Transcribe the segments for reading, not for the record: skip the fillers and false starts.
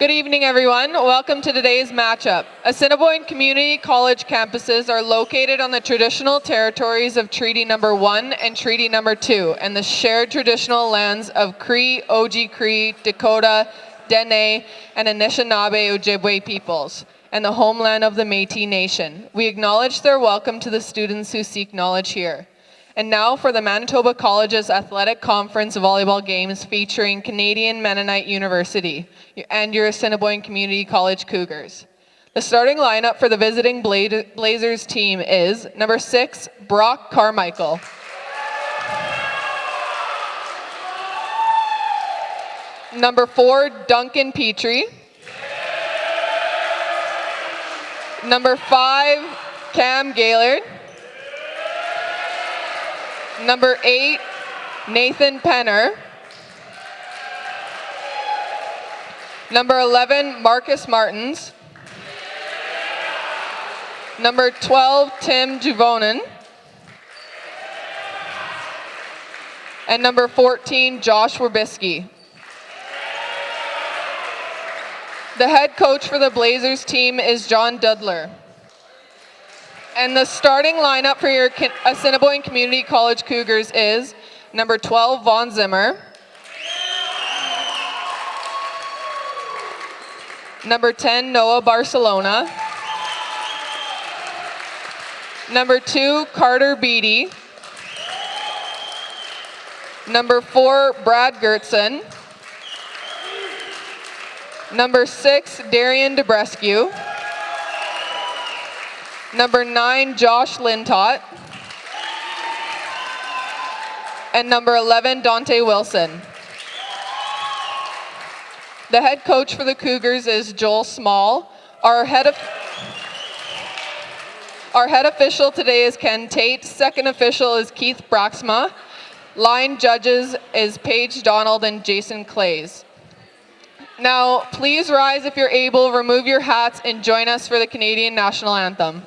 Good evening, everyone. Welcome to today's matchup. Assiniboine Community College campuses are located on the traditional territories of Treaty Number 1 and Treaty Number 2 and the shared traditional lands of Cree, Oji-Cree, Dakota, Dene, and Anishinaabe Ojibwe peoples, and the homeland of the Métis Nation. We acknowledge their welcome to the students who seek knowledge here. And now for the Manitoba Colleges Athletic Conference volleyball games featuring Canadian Mennonite University and your Assiniboine Community College Cougars. The starting lineup for the visiting Blazers team is number 6, Brock Carmichael. Number 4, Duncan Petrie. Number 5, Cam Gaylord. Number 8, Nathan Penner. Number 11, Marcus Martins. Number 12, Tim Juvonen. And number 14, Josh Werbisky. The head coach for the Blazers team is John Dudler. And the starting lineup for your Assiniboine Community College Cougars is number 12, Vaughn Zimmer. Number 10, Noah Barcelona. Number 2, Carter Beatty. Number 4, Brad Gertson. Number 6, Darian Debrescu. Number 9, Josh Lintott. And number 11, Dante Wilson. The head coach for the Cougars is Joel Small. Our head official today is Ken Tate. Second official is Keith Braxma. Line judges is Paige Donald and Jason Clays. Now, please rise if you're able, remove your hats, and join us for the Canadian National Anthem.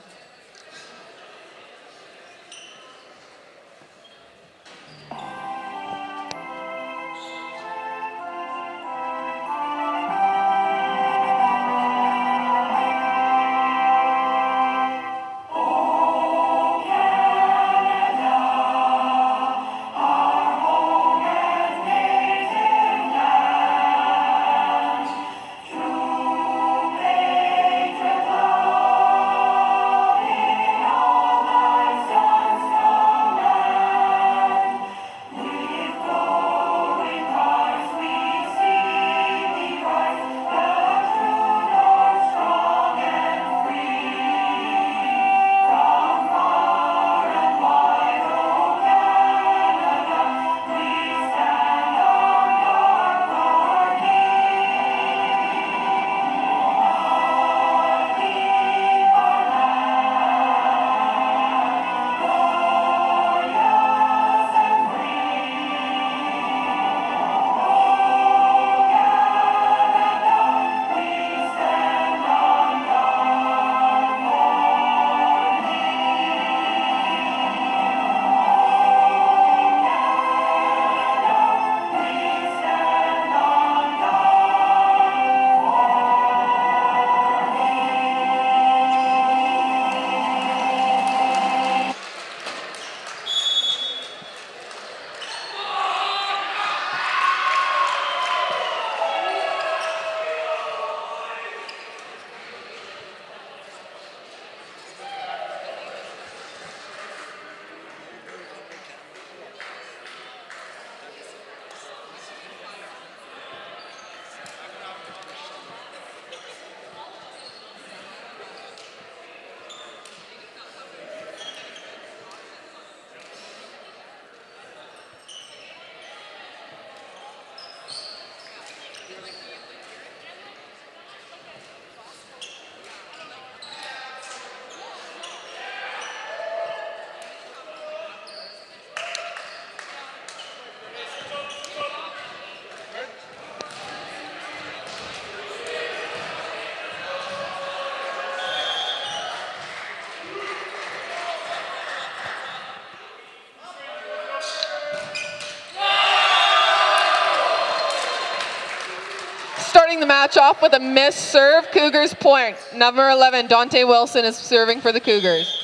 the match off with a missed serve. Cougars point. Number 11, Dante Wilson is serving for the Cougars.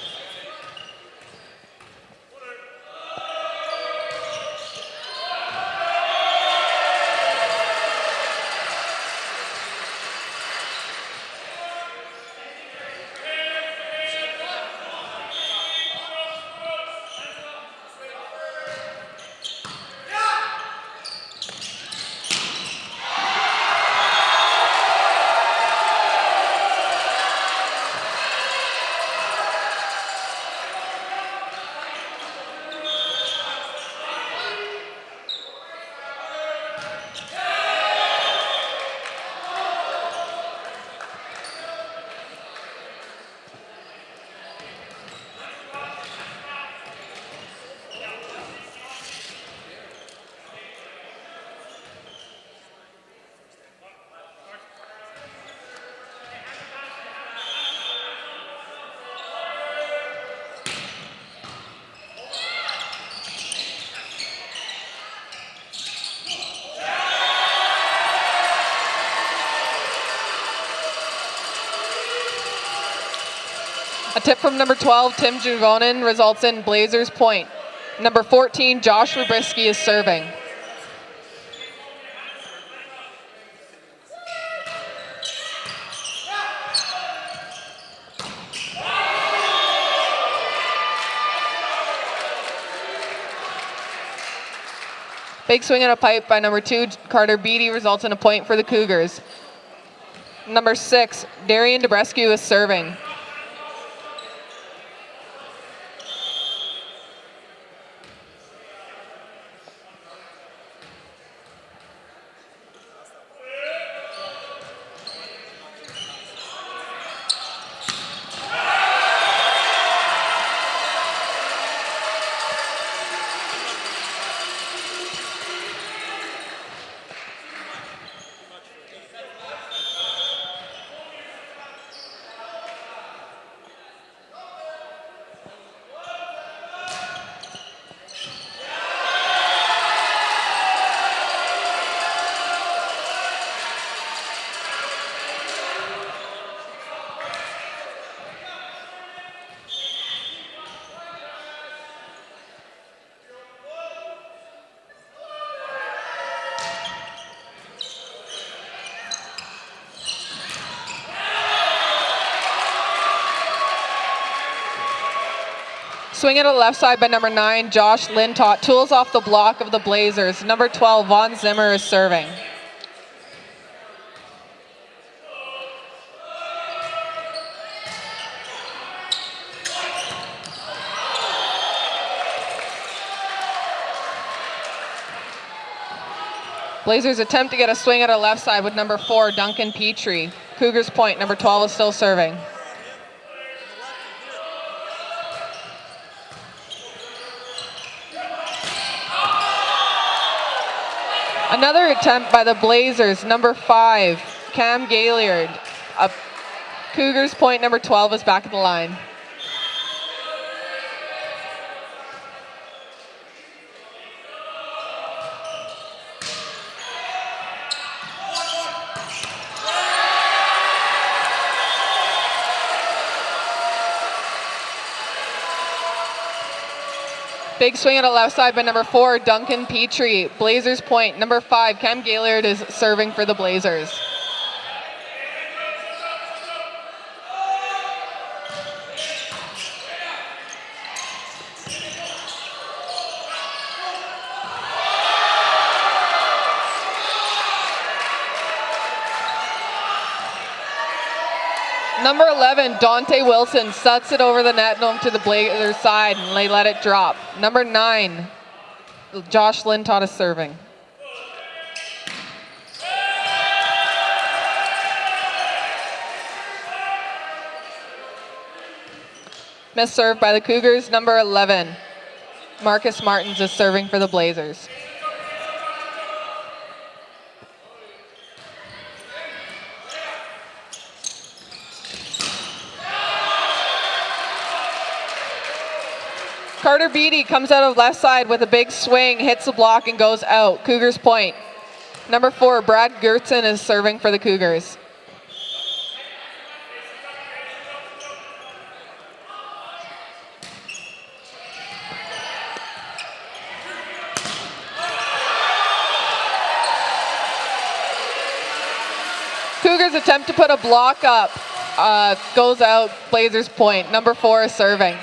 A tip from number 12, Tim Juvonen, results in Blazers point. Number 14, Josh Rubrisky is serving. Big swing and a pipe by number 2, Carter Beatty, results in a point for the Cougars. Number 6, Darian Debrescu is serving. Swing it to the left side by number 9, Josh Lintott. Tools off the block of the Blazers. Number 12, Vaughn Zimmer is serving. Blazers attempt to get a swing at our left side with number 4, Duncan Petrie. Cougars point. Number 12 is still serving. Another attempt by the Blazers, number 5, Cam Gaillard. Cougars point. Number 12 is back at the line. Big swing at the left side by number 4, Duncan Petrie. Blazers point. Number 5, Cam Gaillard is serving for the Blazers. Number 11, Dante Wilson, sets it over the net and to the Blazers side, and they let it drop. Number 9, Josh Lintott is serving. Missed serve by the Cougars. Number 11, Marcus Martins is serving for the Blazers. Carter Beatty comes out of left side with a big swing, hits the block, and goes out. Cougars point. Number 4, Brad Gertzen is serving for the Cougars. Cougars attempt to put a block up. Goes out, Blazers point. Number 4 is serving.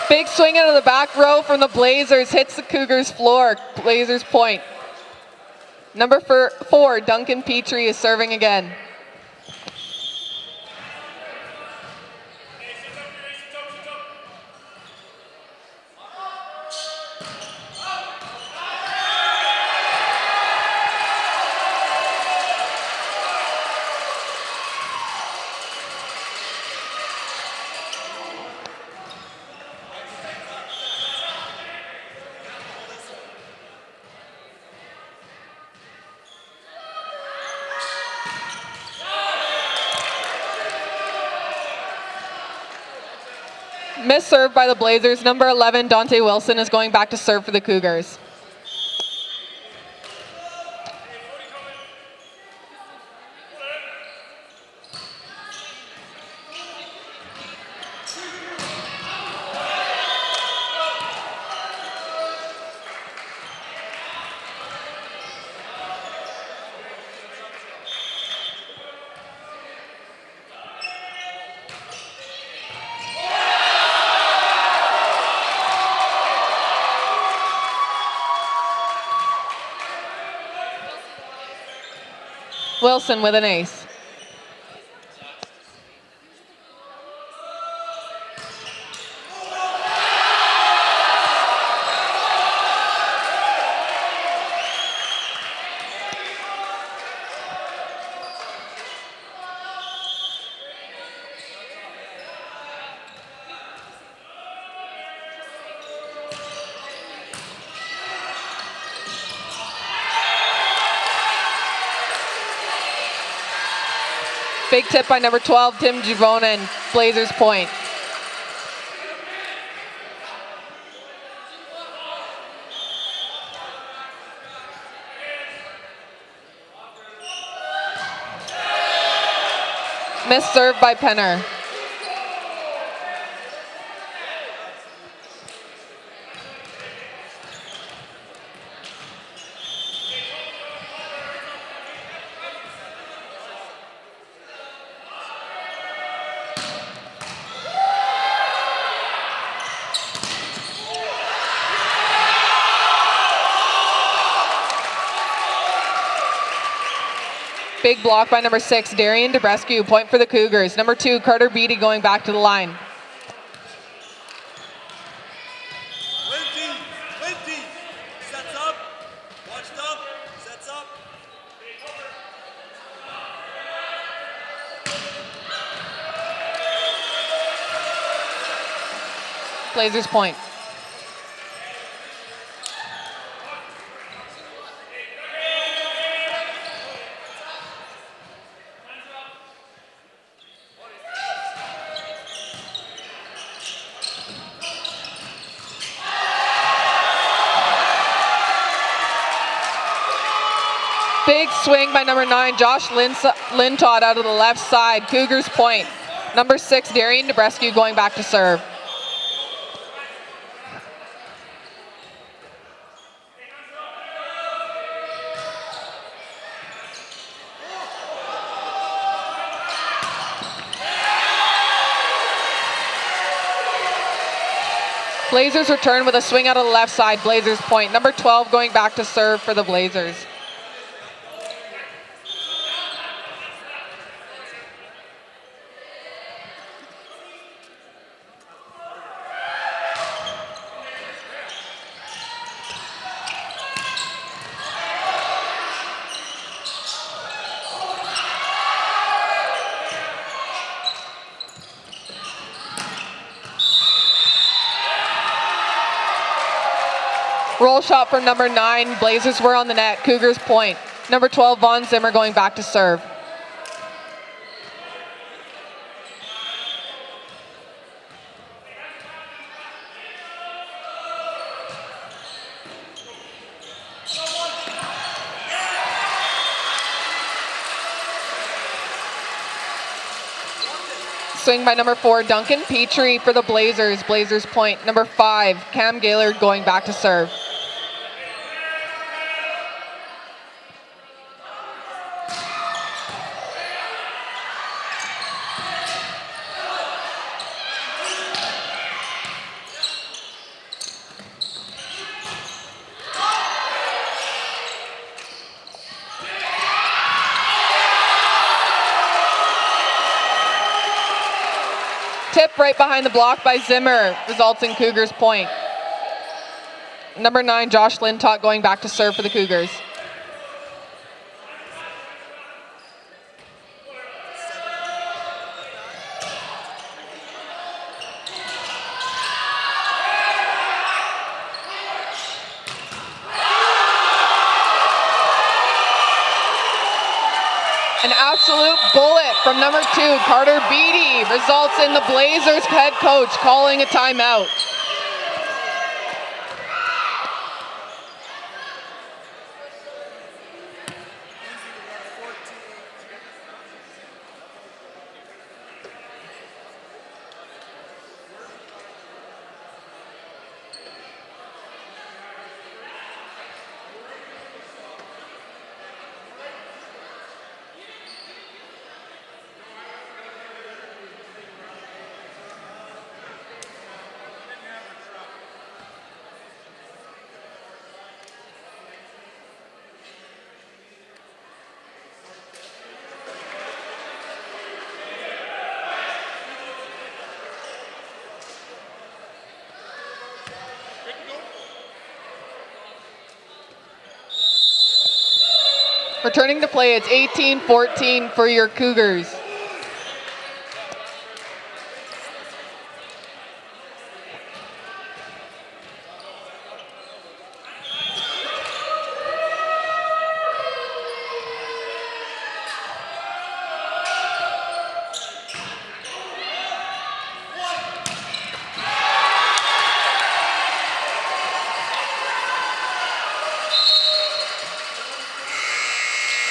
Big swing out of the back row from the Blazers, hits the Cougars floor. Blazers point. Number 4, Duncan Petrie is serving again. Miss serve by the Blazers. Number 11, Dante Wilson is going back to serve for the Cougars. Wilson with an ace. Big tip by number 12, Tim Givonen, Blazers point. Miss serve by Penner. Big block by number 6, Darian Debrescu, point for the Cougars. Number 2, Carter Beatty going back to the line. 20, sets up, watched up, sets up. Blazers point. Big swing by number 9, Josh Lintodd out of the left side. Cougars point. Number 6, Darian Debrescu going back to serve. Blazers return with a swing out of the left side. Blazers point. Number 12 going back to serve for the Blazers. Roll shot from number 9. Blazers were on the net. Cougars point. Number 12, Von Zimmer going back to serve. Swing by number 4, Duncan Petrie for the Blazers. Blazers point. Number 5, Cam Gaylord going back to serve. Tip right behind the block by Zimmer results in Cougars point. Number 9, Josh Lintott going back to serve for the Cougars. An absolute bullet from number 2, Carter Beatty, results in the Blazers head coach calling a timeout. Returning to play, it's 18-14 for your Cougars.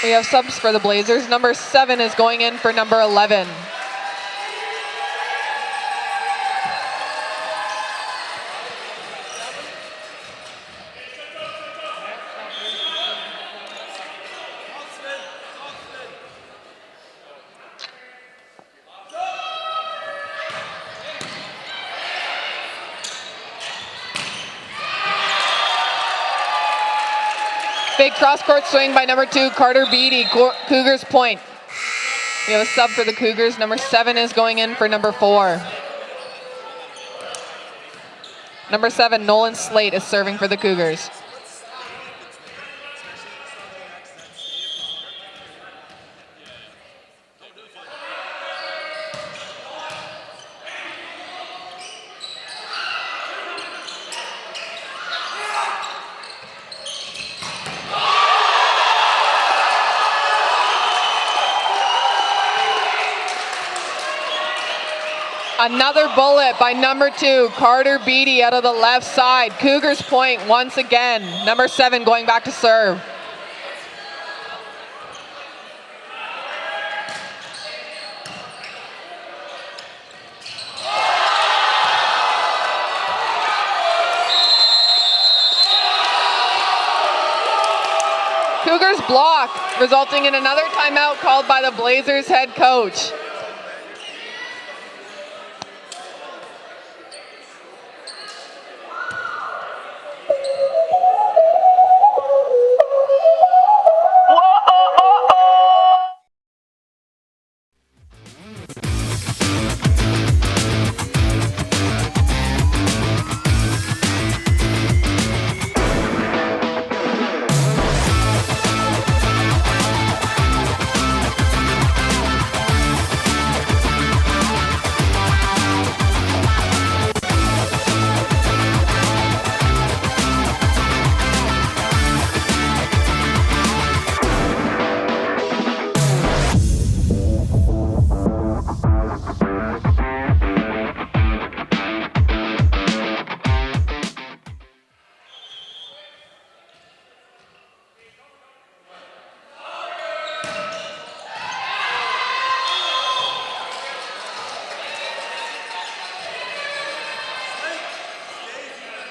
We have subs for the Blazers. Number 7 is going in for number 11. Big cross-court swing by number 2, Carter Beatty. Cougars point. We have a sub for the Cougars. Number 7 is going in for number 4. Number 7, Nolan Slate is serving for the Cougars. Another bullet by number 2, Carter Beatty out of the left side. Cougars point once again. Number 7 going back to serve. Cougars block, resulting in another timeout called by the Blazers head coach.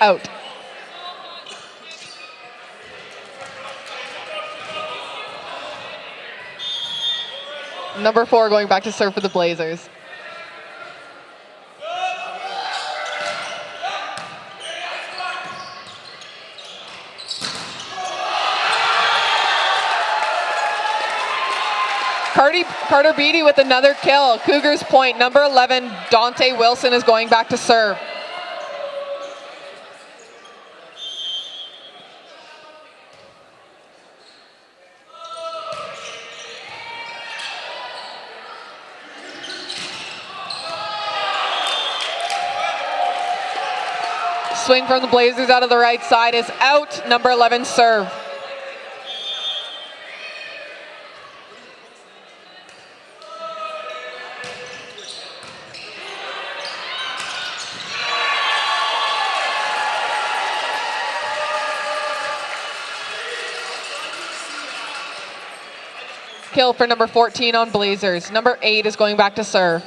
out. Number 4 going back to serve for the Blazers. Carter Beatty with another kill. Cougars point. Number 11, Dante Wilson is going back to serve. Swing from the Blazers out of the right side is out. Number 11 serve. Kill for number 14 on Blazers. Number 8 is going back to serve.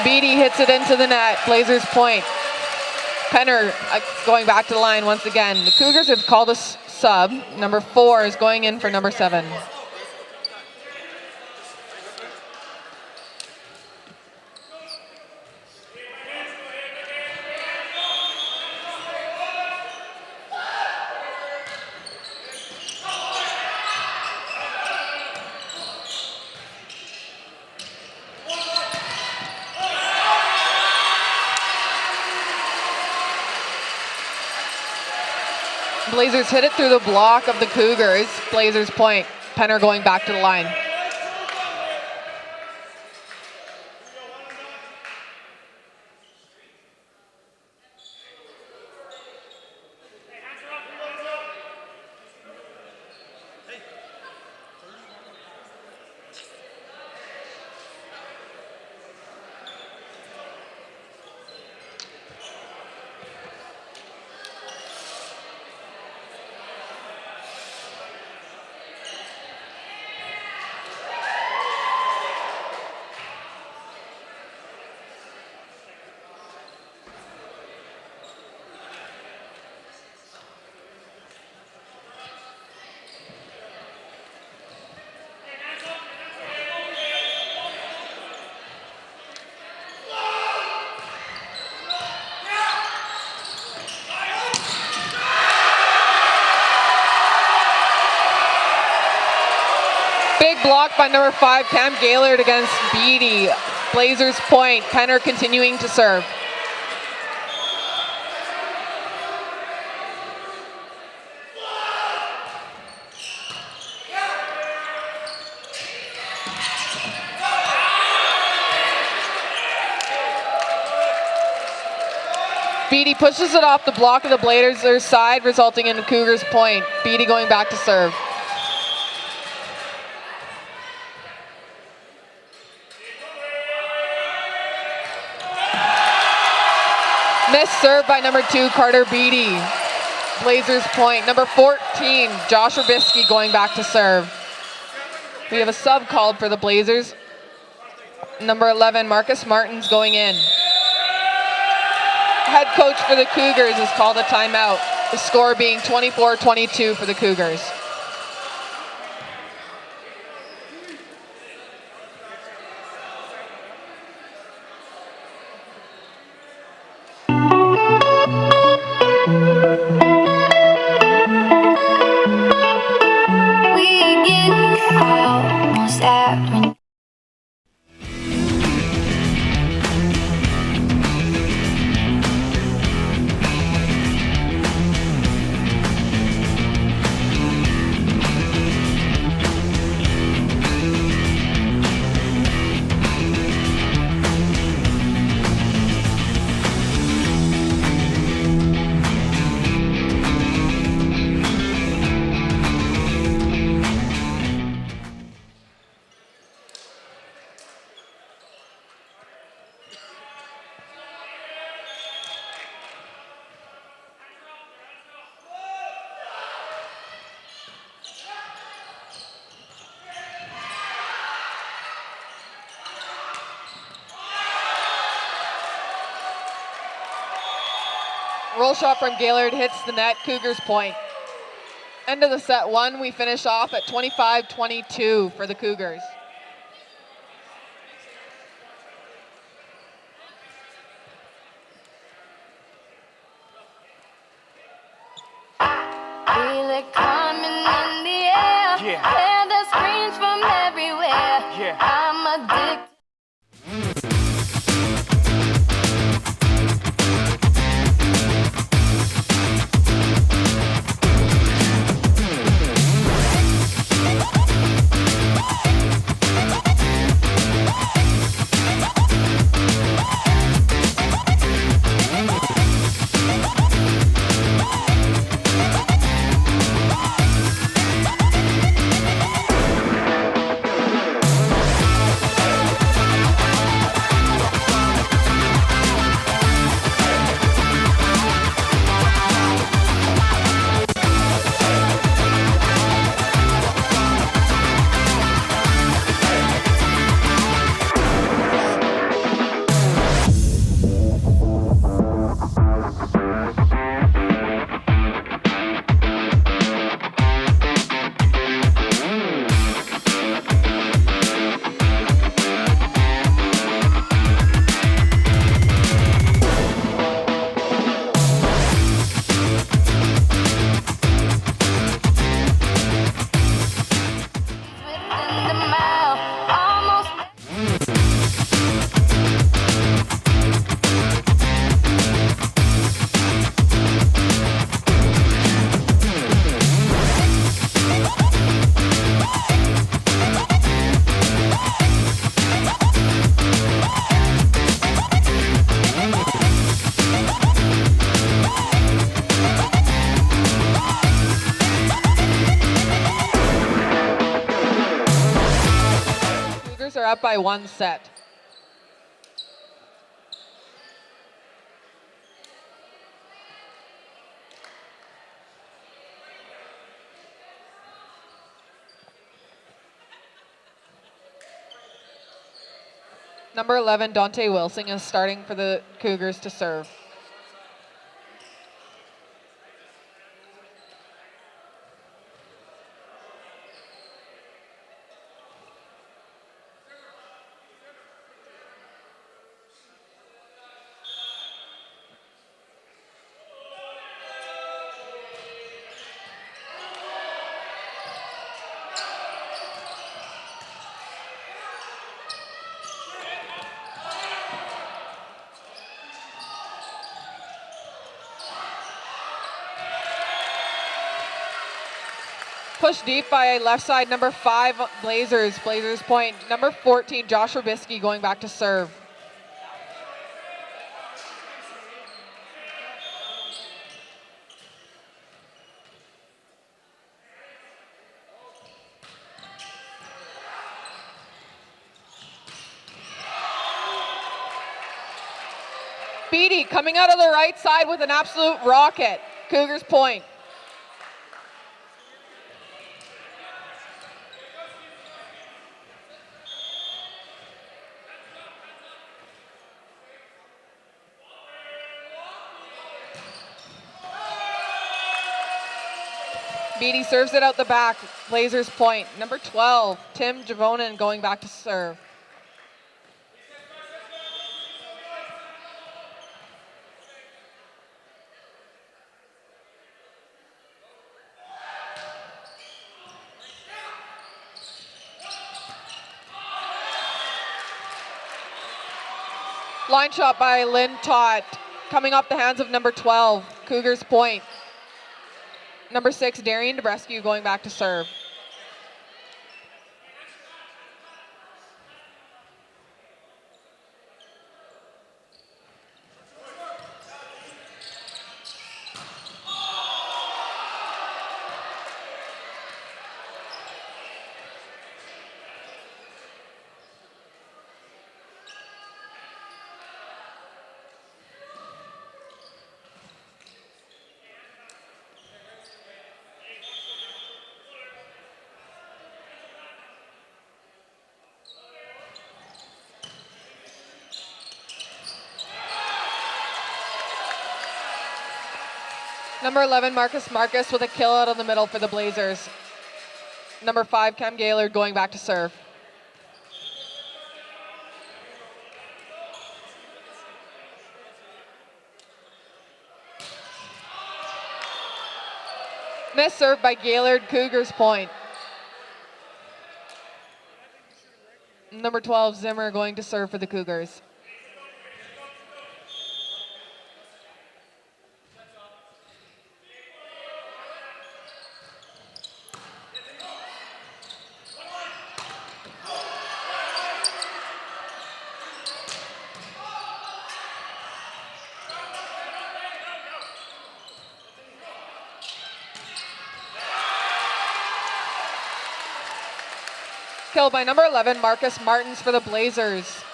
Beatty hits it into the net. Blazers point. Penner going back to the line once again. The Cougars have called a sub. Number 4 is going in for number 7. Blazers hit it through the block of the Cougars. Blazers point. Penner going back to the line. Big block by number 5, Cam Gaylord against Beatty. Blazers point. Penner continuing to serve. Beatty pushes it off the block of the Blazers side, resulting in a Cougars point. Beatty going back to serve. Missed serve by number 2, Carter Beatty. Blazers point. Number 14, Josh Rubisky going back to serve. We have a sub called for the Blazers. Number 11, Marcus Martins going in. Head coach for the Cougars has called a timeout. The score being 24-22 for the Cougars. Roll shot from Gaylord hits the net, Cougars point. End of the set one, we finish off at 25-22 for the Cougars. Feel it coming in the air. Yeah. Hear the screams from everywhere. Yeah. I'm addicted. Within the mile, almost. Cougars are up by one set. Number 11, Dante Wilson is starting for the Cougars to serve. Push deep by left side, number 5, Blazers. Blazers point. Number 14, Josh Rubisky going back to serve. Beatty coming out of the right side with an absolute rocket. Cougars point. Beatty serves it out the back. Blazers point. Number 12, Tim Javonen going back to serve. Line shot by Lynn Todd, coming off the hands of number 12, Cougars point. Number 6, Darian Debrescu going back to serve. Number 11, Marcus with a kill out of the middle for the Blazers. Number 5, Cam Gaylord going back to serve. Miss serve by Gaylord, Cougars point. Number 12, Zimmer going to serve for the Cougars. Kill by number 11, Marcus Martins for the Blazers.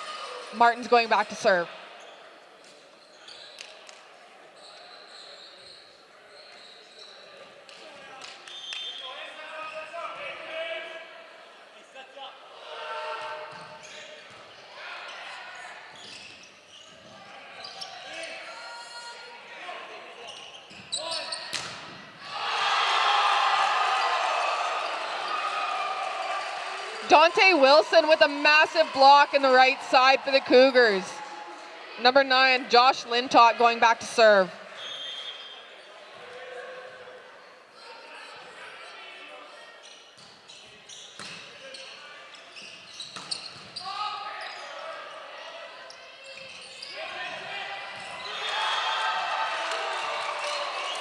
Martins going back to serve. Dante Wilson with a massive block in the right side for the Cougars. Number 9, Josh Lintott going back to serve.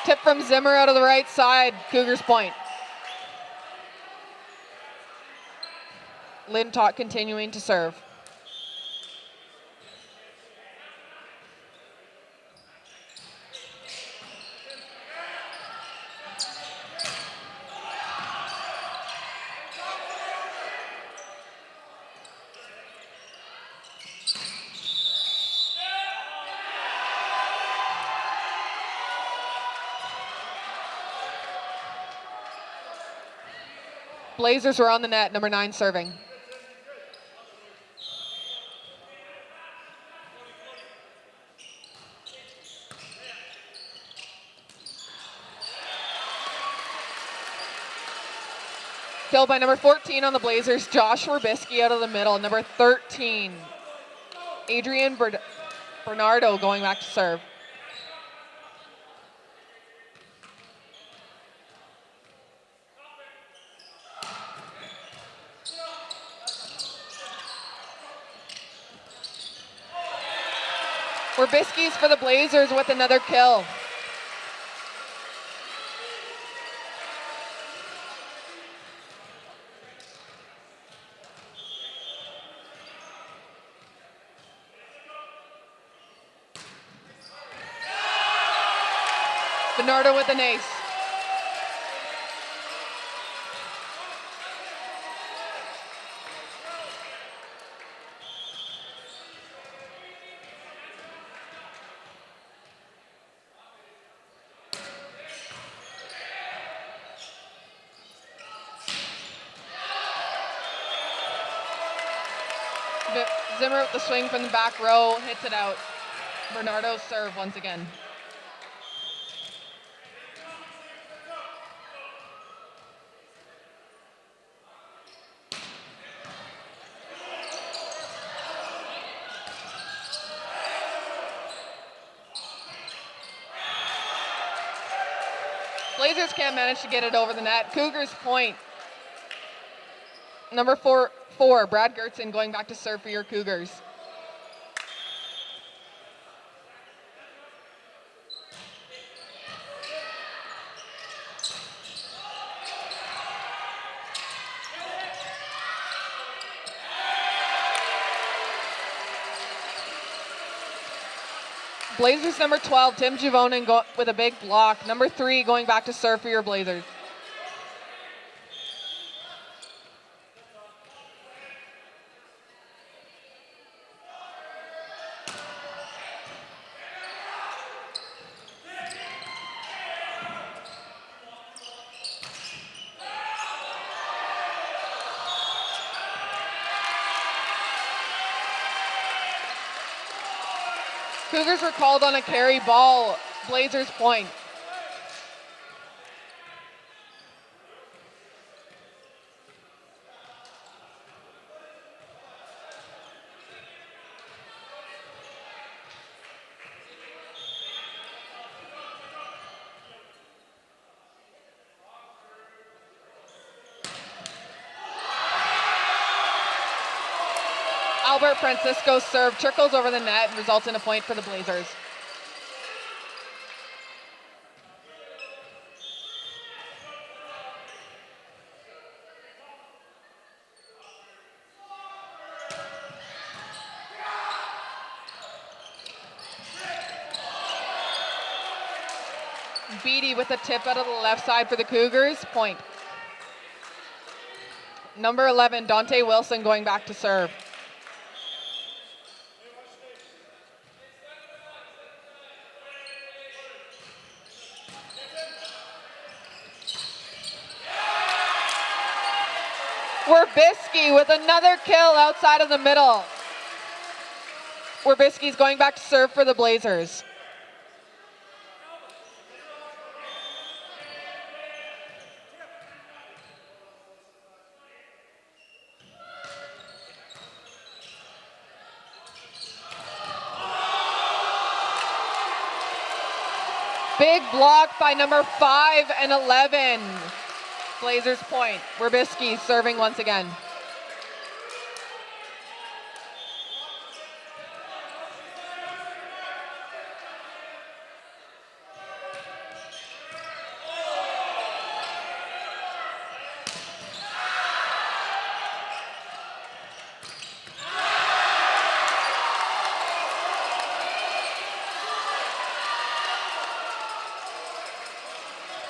Tip from Zimmer out of the right side, Cougars point. Lintott continuing to serve. Blazers were on the net, number 9 serving. Kill by number 14 on the Blazers, Josh Werbisky out of the middle. Number 13, Adrian Bernardo going back to serve. Werbisky's for the Blazers with another kill. Bernardo with an ace. Zimmer with the swing from the back row, hits it out. Bernardo serve once again. Blazers can't manage to get it over the net. Cougars point. Number 4, Brad Gertzen going back to serve for your Cougars. Blazers number 12, Tim Givonin with a big block. Number 3 going back to serve for your Blazers. Cougars were called on a carry ball. Blazers point. Albert Francisco's serve trickles over the net and results in a point for the Blazers. Beatty with a tip out of the left side for the Cougars, point. Number 11, Dante Wilson going back to serve. Werbisky with another kill outside of the middle. Werbisky's going back to serve for the Blazers. Big block by number 5 and 11. Blazers point. Werbisky serving once again.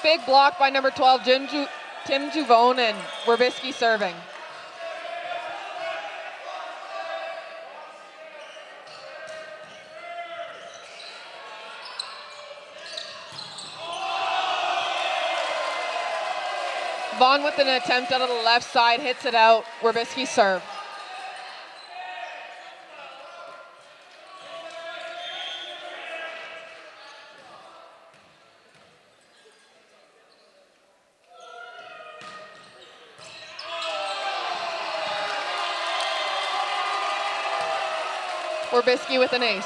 Big block by number 12, Tim Juvonen. Werbisky serving. Vaughn with an attempt out of the left side, hits it out. Werbisky serve. Werbisky with an ace.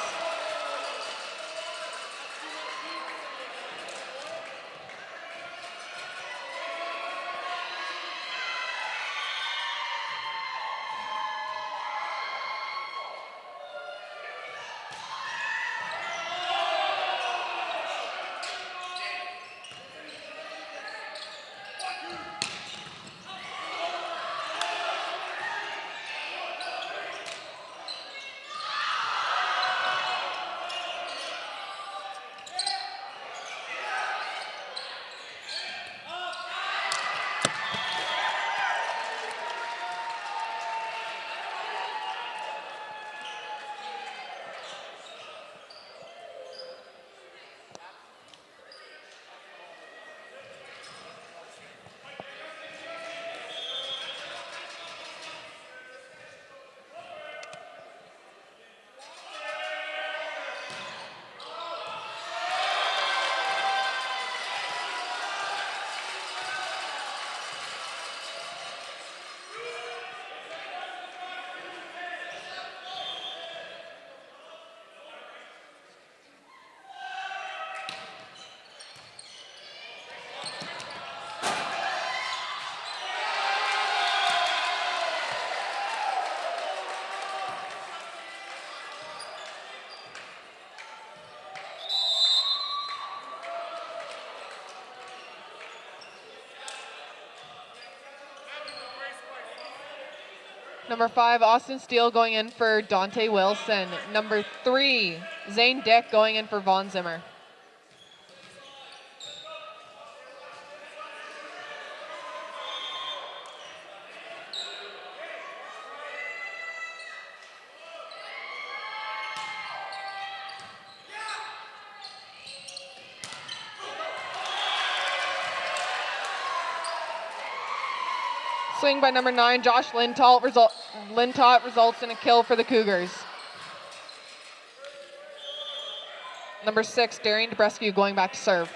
Number 5, Austin Steele going in for Dante Wilson. Number 3, Zane Dick going in for Vaughn Zimmer. Swing by number 9, Josh Lintott results in a kill for the Cougars. Number 6, Darian DeBrescu going back to serve.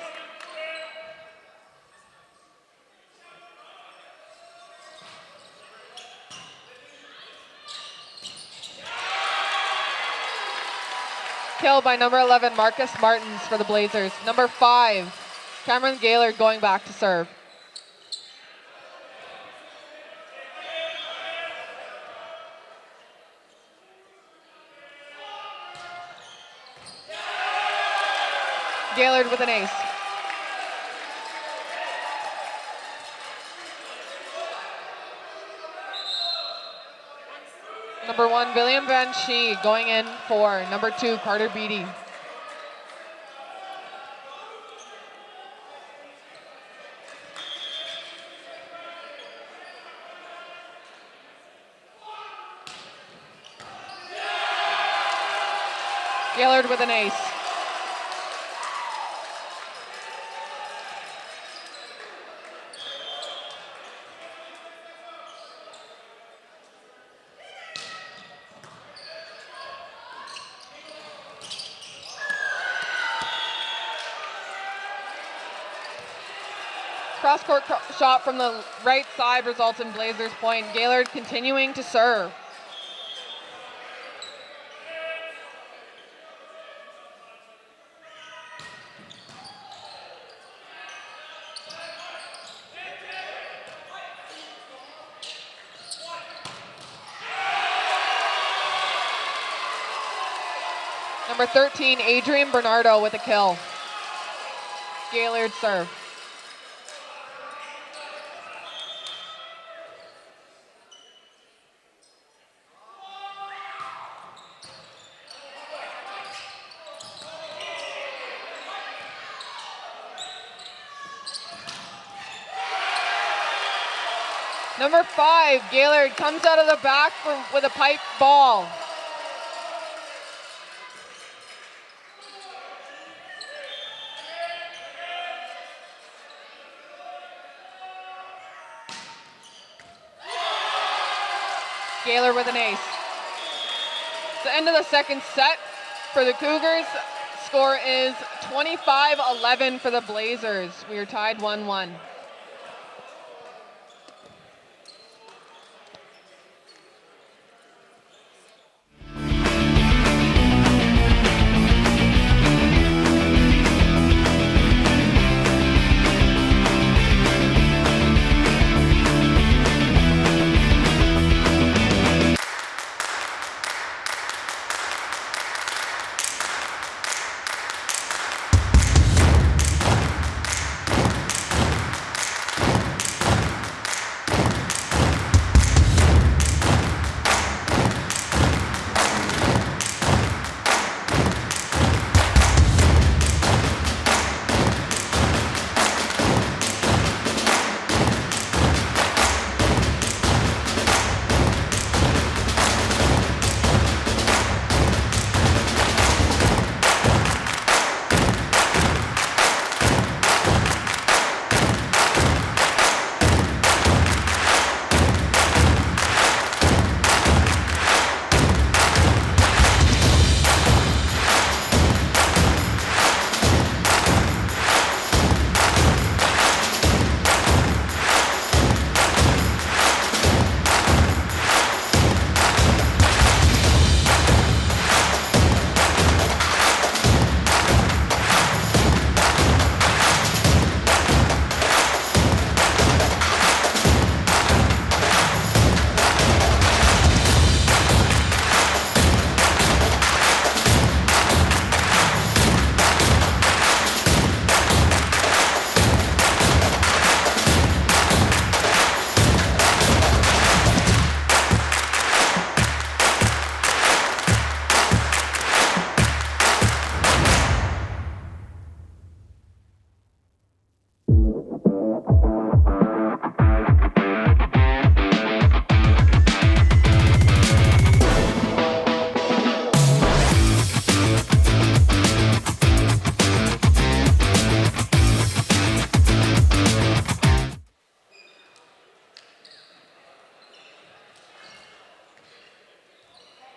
Kill by number 11, Marcus Martins for the Blazers. Number 5, Cameron Gaylord going back to serve. Gaylord with an ace. Number 1, William Van Schie going in for number 2, Carter Beatty. Gaylord with an ace. Cross-court shot from the right side results in Blazers point. Gaylord continuing to serve. Number 13, Adrian Bernardo with a kill. Gaylord serve. Number 5, Gaylord comes out of the back with a pipe ball. Gaylord with an ace. It's the end of the second set for the Cougars. Score is 25-11 for the Blazers. We are tied 1-1.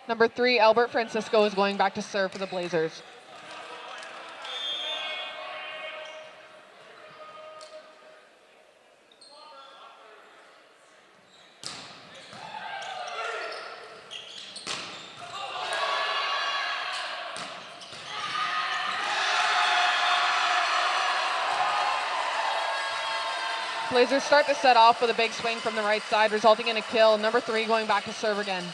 Number 3, Albert Francisco is going back to serve for the Blazers. Blazers start to set off with a big swing from the right side, resulting in a kill. Number 3 going back to serve again.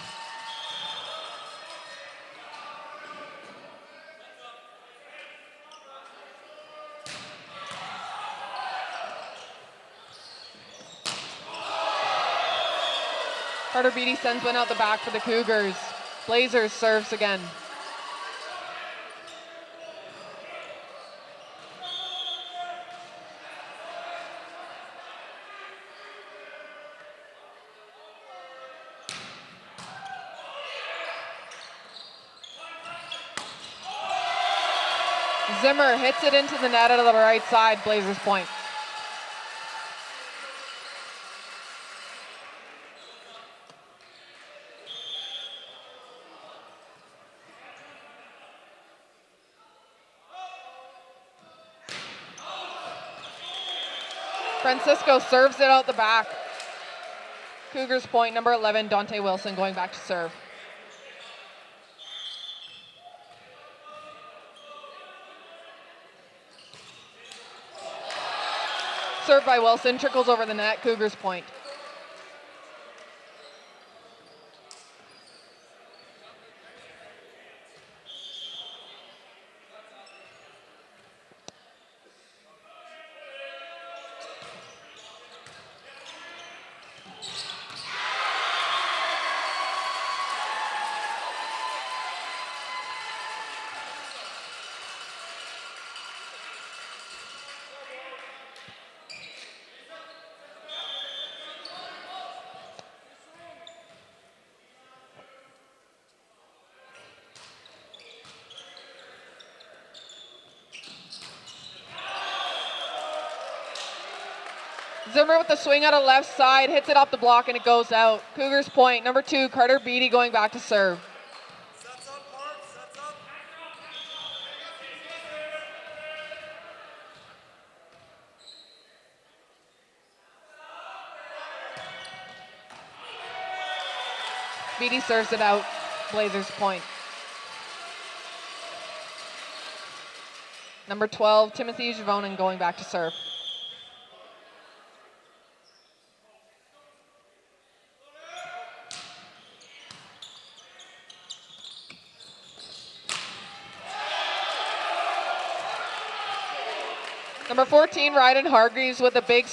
Carter Beatty sends one out the back for the Cougars. Blazers serves again. Zimmer hits it into the net out of the right side, Blazers point. Francisco serves it out the back. Cougars point, number 11, Dante Wilson going back to serve. Served by Wilson, trickles over the net, Cougars point. Zimmer with the swing out of left side, hits it off the block and it goes out. Cougars point, number 2, Carter Beatty going back to serve. Sets up, Mark. Sets up. Beatty serves it out, Blazers point. Number 12, Timothy Javonen going back to serve. Number 14, Ryden Hargreaves with a big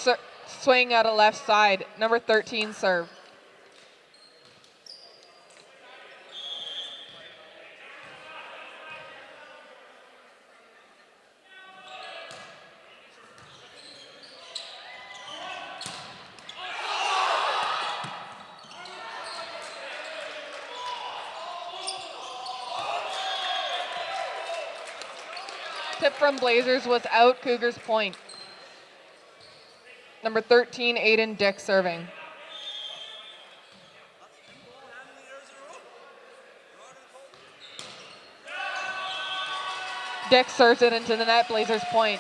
swing out of left side. Number 13, serve. Tip from Blazers was out, Cougars point. Number 13, Aiden Dick serving. Dick serves it into the net, Blazers point.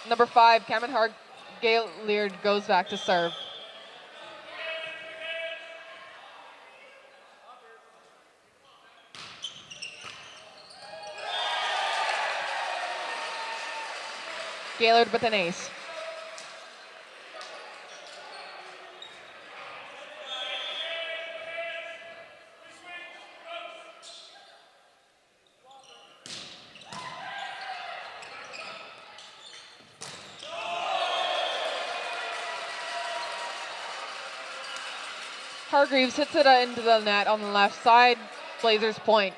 Number 5, Cameron Gaillard goes back to serve. Gaillard with an ace. Hargreaves hits it into the net on the left side. Blazers point.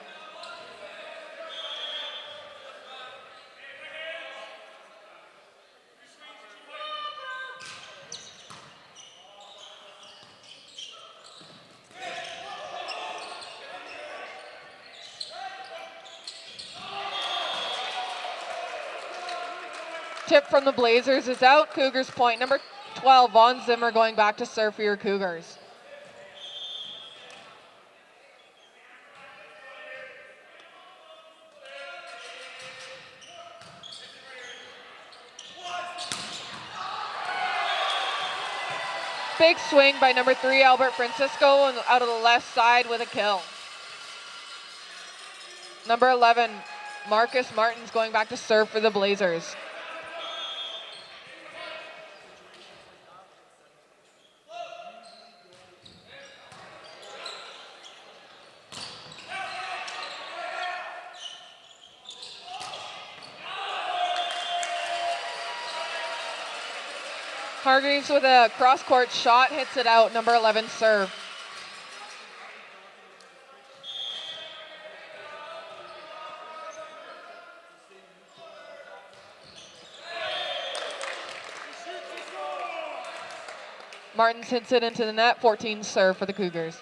Tip from the Blazers is out. Cougars point. Number 12, Vaughn Zimmer going back to serve for your Cougars. Big swing by number 3, Albert Francisco, and out of the left side with a kill. Number 11, Marcus Martins going back to serve for the Blazers. Hargreaves with a cross-court shot, hits it out, number 11 serve. Martins hits it into the net, 14 serve for the Cougars.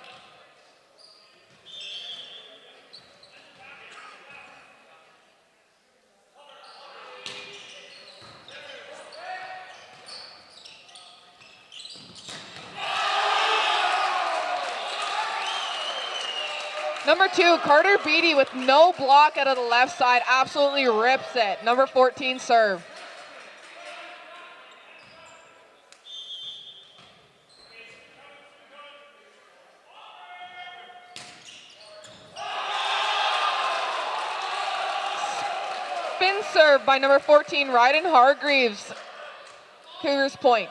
Number 2, Carter Beatty with no block out of the left side, absolutely rips it. Number 14 serve. Spin serve by number 14, Ryden Hargreaves. Cougars point.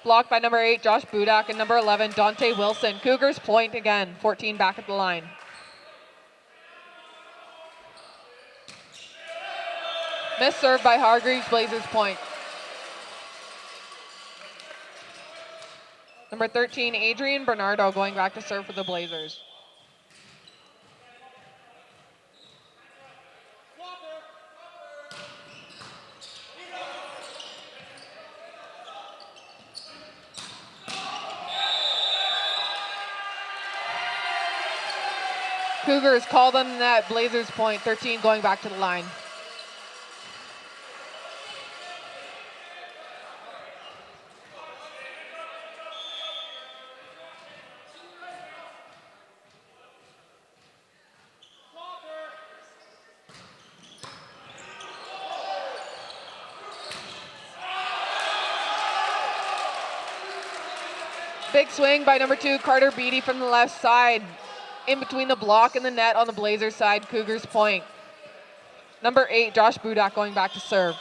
Blocked by number 8, Josh Budak, and number 11, Dante Wilson. Cougars point again, 14 back at the line. Missed serve by Hargreaves, Blazers point. Number 13, Adrian Bernardo going back to serve for the Blazers. Cougars called on that Blazers point, 13 going back to the line. Big swing by number 2, Carter Beatty from the left side. In between the block and the net on the Blazers side, Cougars point. Number 8, Josh Budak going back to serve.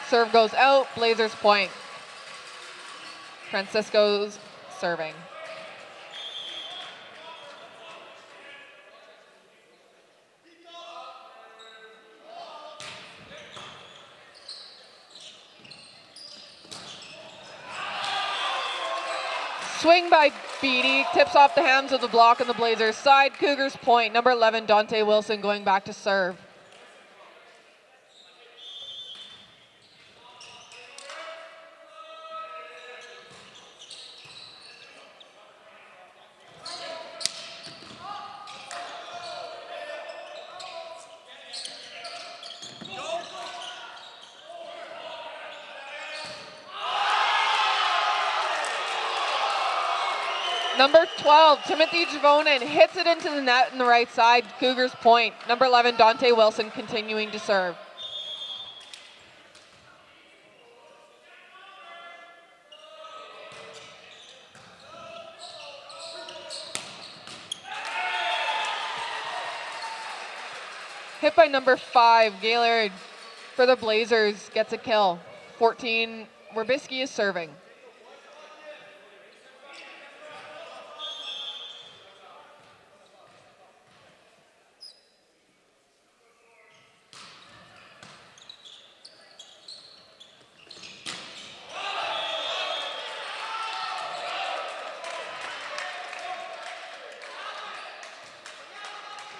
Serve goes out, Blazers point. Francisco's serving. Swing by Beatty, tips off the hands of the block on the Blazers side. Cougars point. Number 11, Dante Wilson going back to serve. Number 12, Timothy Javonen hits it into the net on the right side. Cougars point. Number 11, Dante Wilson continuing to serve. Hit by number 5, Gaylord for the Blazers gets a kill. 14, Werbisky is serving.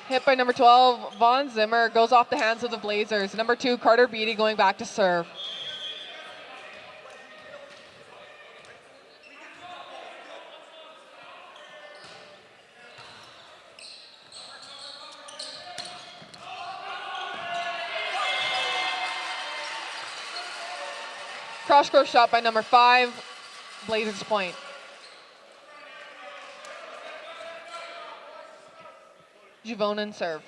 Hit by number 12, Vaughn Zimmer, goes off the hands of the Blazers. Number 2, Carter Beatty going back to serve. Cross-court shot by number 5, Blazers point. Javonen serve.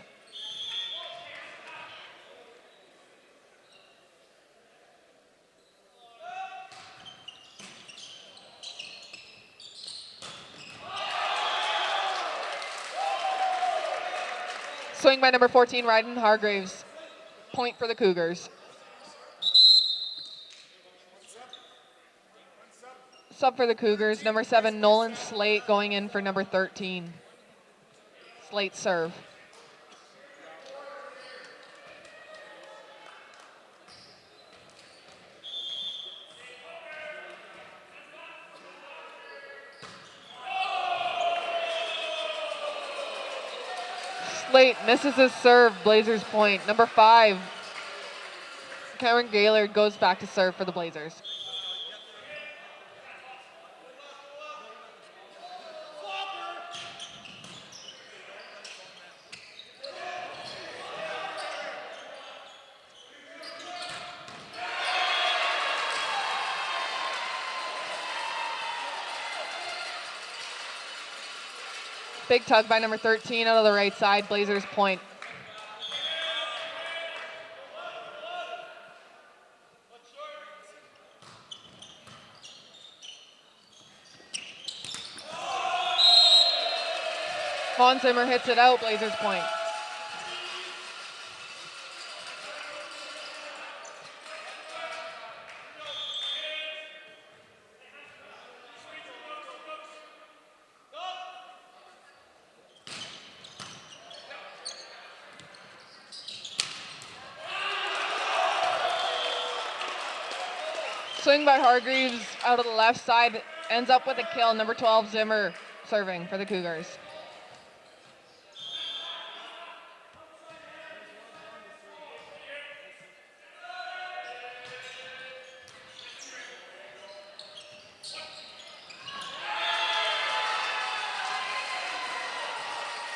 Swing by number 14, Ryden Hargraves. Point for the Cougars. Sub for the Cougars, number 7, Nolan Slate going in for number 13. Slate serve. Slate misses his serve, Blazers point. Number 5, Cameron Gaylord goes back to serve for the Blazers. Big tug by number 13 out of the right side, Blazers point. Von Zimmer hits it out, Blazers point. Swing by Hargreaves out of the left side, ends up with a kill. Number 12, Zimmer serving for the Cougars.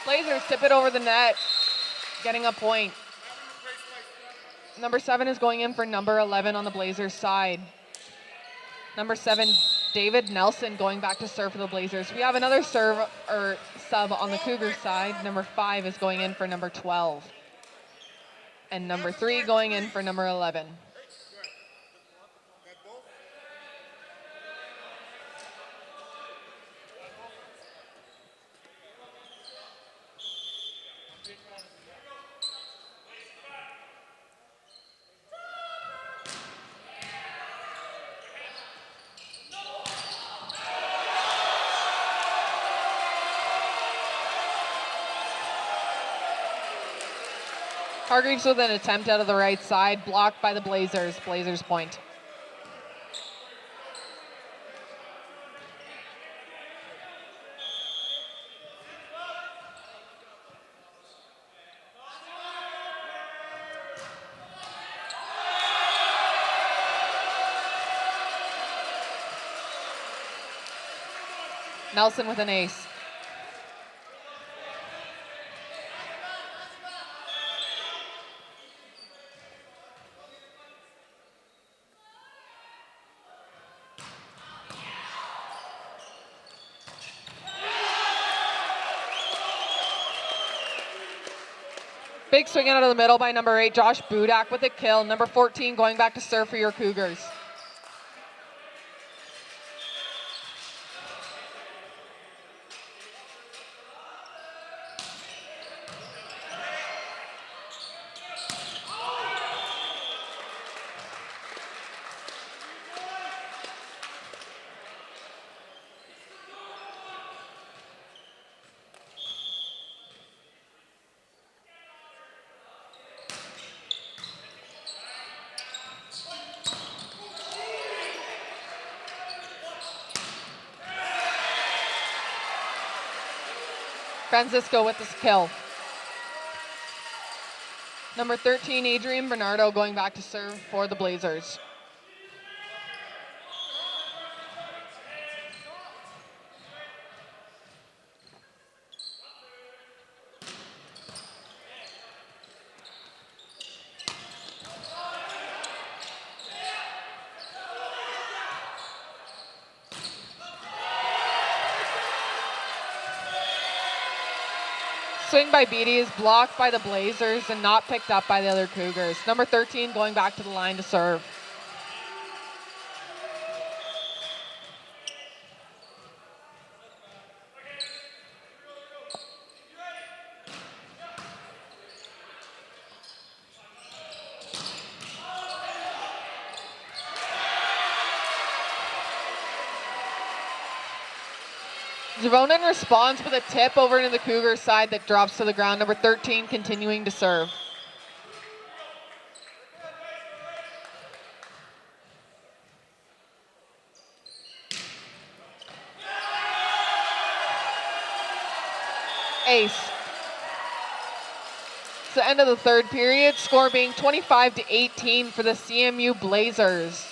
Blazers tip it over the net, getting a point. Number 7 is going in for number 11 on the Blazers side. Number 7, David Nelson going back to serve for the Blazers. We have another serve or sub on the Cougars side. Number 5 is going in for number 12. And number 3 going in for number 11. Hargreaves with an attempt out of the right side, blocked by the Blazers. Blazers point. Nelson with an ace. Big swing out of the middle by number 8, Josh Budak with a kill. Number 14 going back to serve for your Cougars. Francisco with this kill. Number 13, Adrian Bernardo going back to serve for the Blazers. Swing by Beatty is blocked by the Blazers and not picked up by the other Cougars. Number 13 going back to the line to serve. Zavonen responds with a tip over into the Cougars side that drops to the ground. Number 13 continuing to serve. Ace. It's the end of the third period, score being 25-18 for the CMU Blazers.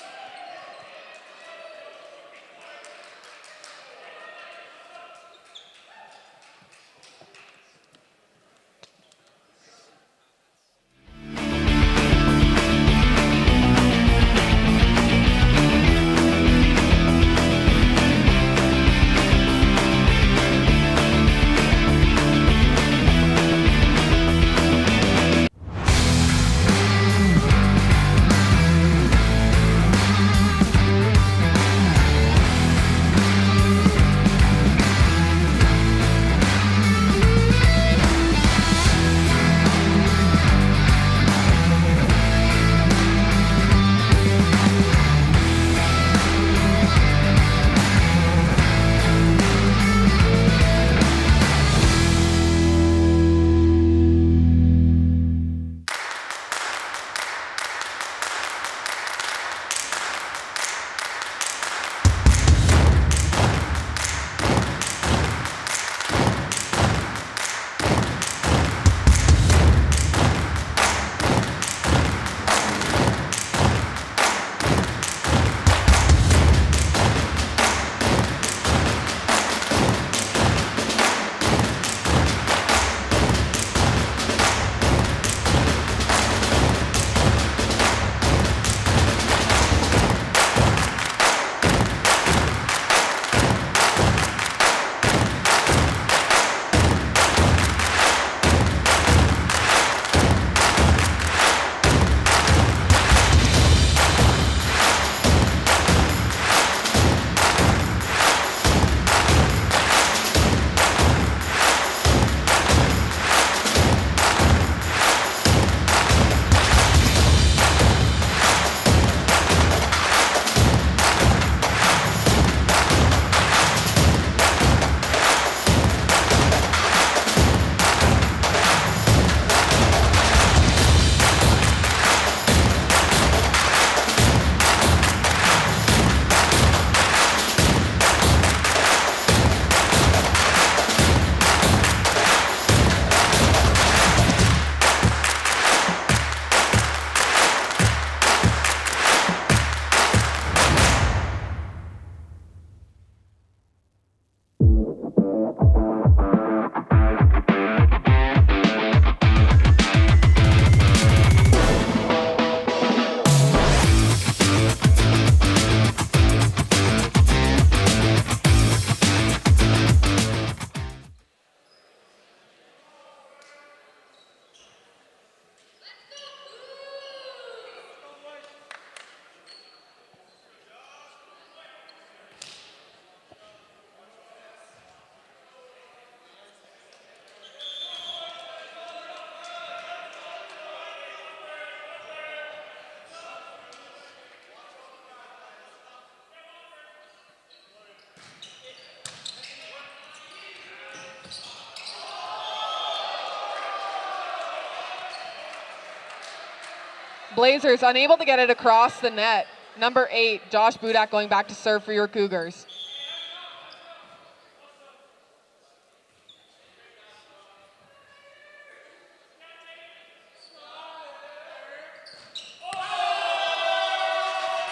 Blazers unable to get it across the net. Number 8, Josh Budak going back to serve for your Cougars.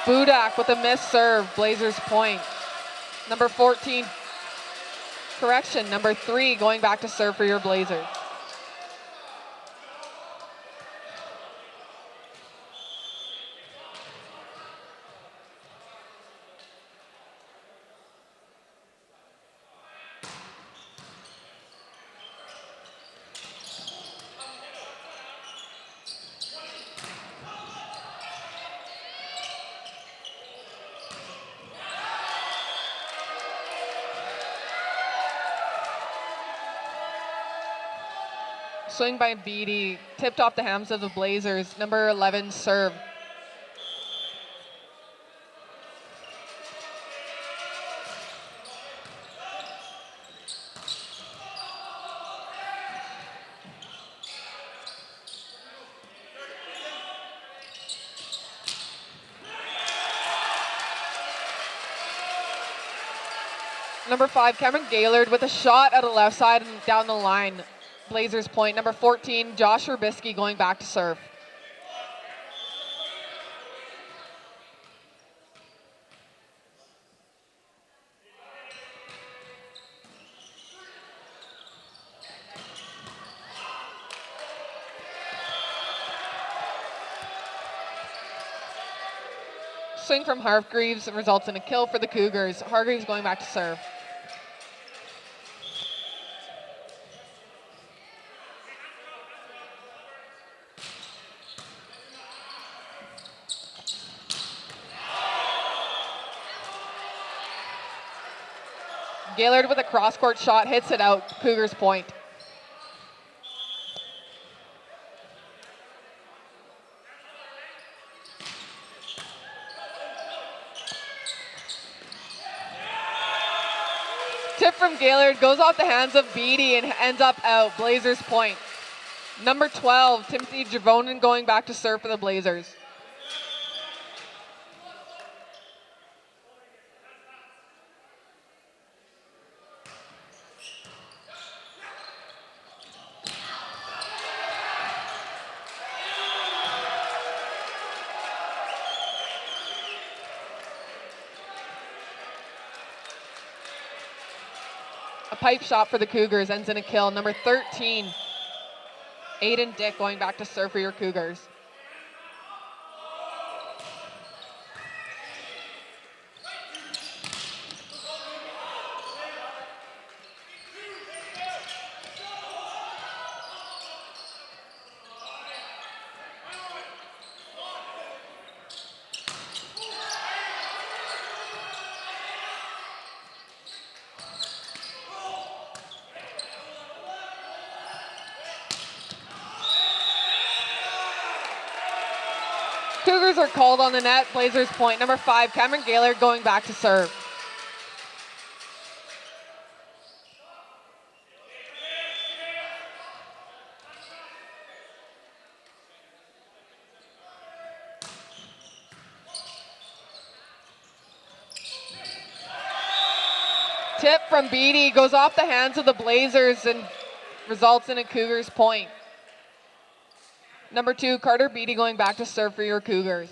Budak with a missed serve, Blazers point. Number 14, correction, number 3 going back to serve for your Blazers. Swing by Beatty, tipped off the hands of the Blazers. Number 11 serve. Number 5, Cameron Gaylord with a shot out of left side and down the line. Blazers point. Number 14, Josh Rubisky going back to serve. Swing from Hargreaves results in a kill for the Cougars. Hargreaves going back to serve. Gaylord with a cross-court shot, hits it out. Cougars point. Tip from Gaylord goes off the hands of Beatty and ends up out. Blazers point. Number 12, Timothy Javonen going back to serve for the Blazers. A pipe shot for the Cougars ends in a kill. Number 13, Aiden Dick going back to serve for your Cougars. Cougars are called on the net. Blazers point. Number 5, Cameron Gaylord going back to serve. Tip from Beatty goes off the hands of the Blazers and results in a Cougars point. Number 2, Carter Beatty going back to serve for your Cougars.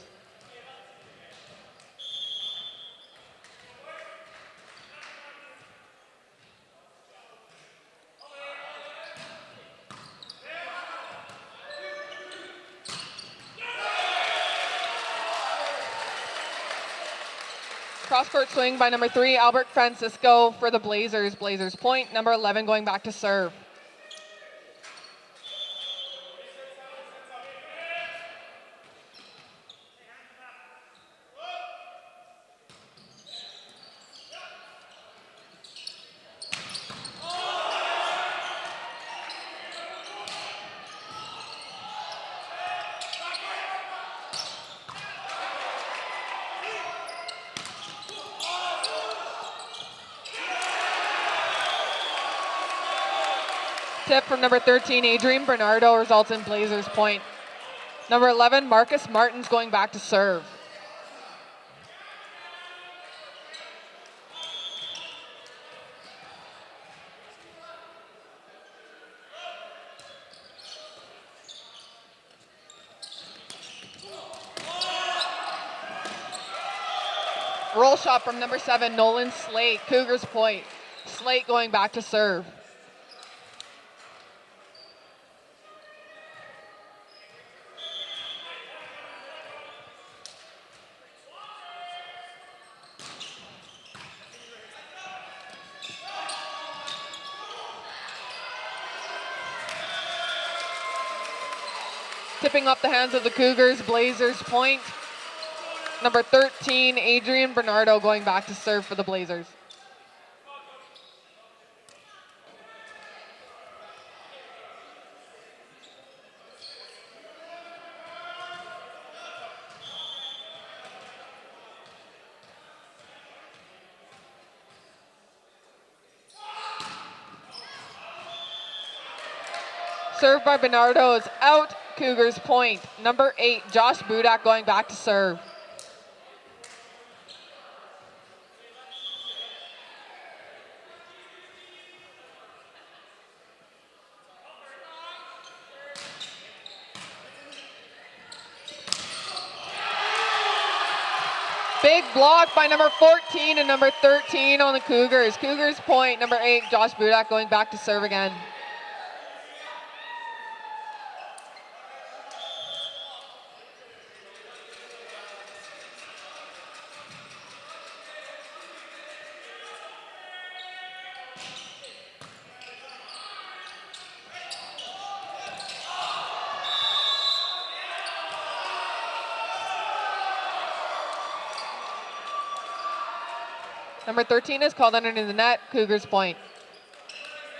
Cross-court swing by number 3, Albert Francisco for the Blazers. Blazers point. Number 11 going back to serve. Tip from number 13, Adrian Bernardo results in Blazers point. Number 11, Marcus Martins going back to serve. Roll shot from number 7, Nolan Slate. Cougars point. Slate going back to serve. Tipping up the hands of the Cougars, Blazers point. Number 13, Adrian Bernardo going back to serve for the Blazers. Serve by Bernardo is out. Cougars point. Number 8, Josh Budak going back to serve. Big block by number 14 and number 13 on the Cougars. Cougars point, number 8, Josh Budak going back to serve again. Number 13 is called underneath the net. Cougars point.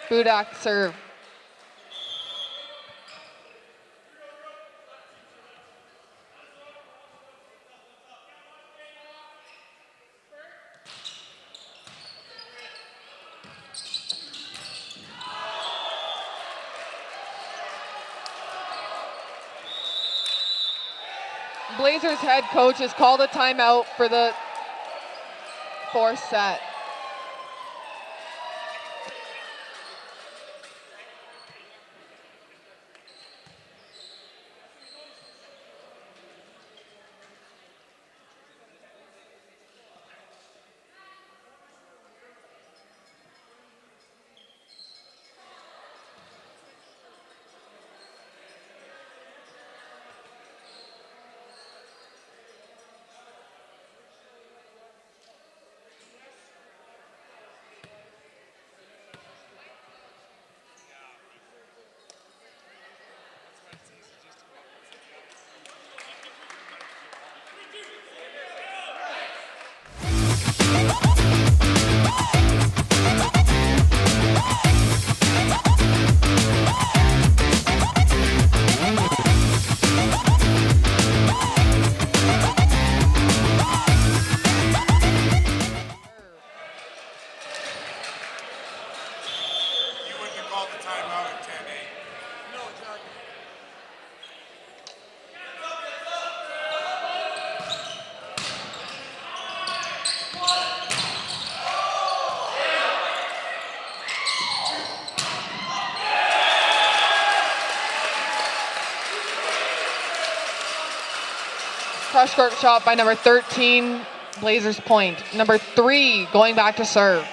Budak serve. Blazers head coach has called a timeout for the fourth set. Crush court shot by number 13, Blazers point. Number 3 going back to serve.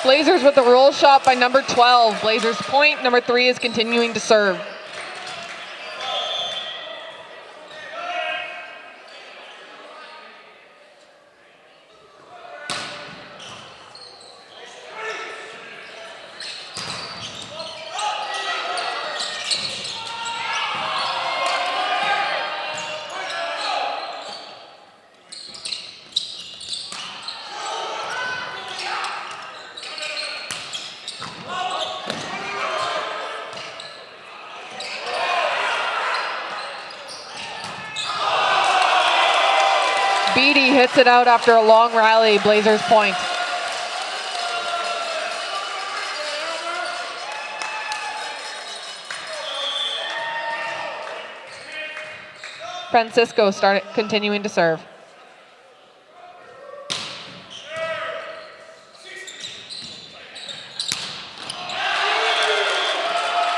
Blazers with the roll shot by number 12. Blazers point. Number 3 is continuing to serve. Beatty hits it out after a long rally. Blazers point. Francisco continuing to serve.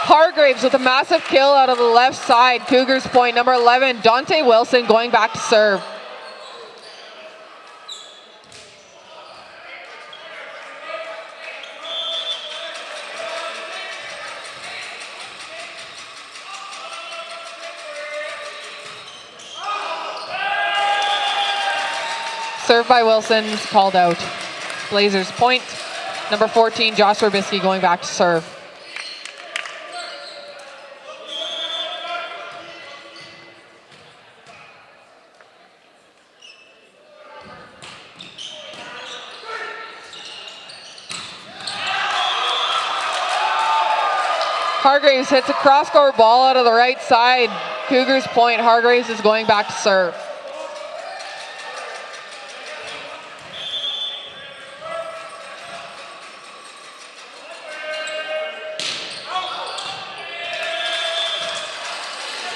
Hargraves with a massive kill out of the left side. Cougars point. Number 11, Dante Wilson going back to serve. Serve by Wilson's called out. Blazers point. Number 14, Josh Robisky going back to serve. Hargraves hits a cross-court ball out of the right side. Cougars point. Hargraves is going back to serve.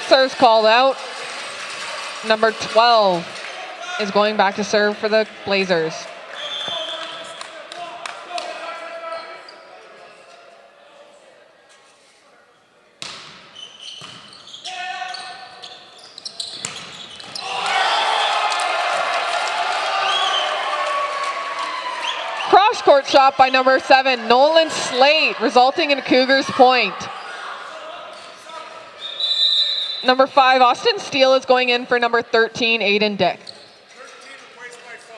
Serve's called out. Number 12 is going back to serve for the Blazers. Cross-court shot by number 7, Nolan Slate, resulting in a Cougars point. Number 5, Austin Steele is going in for number 13, Aiden Dick. 13 replaced by 5.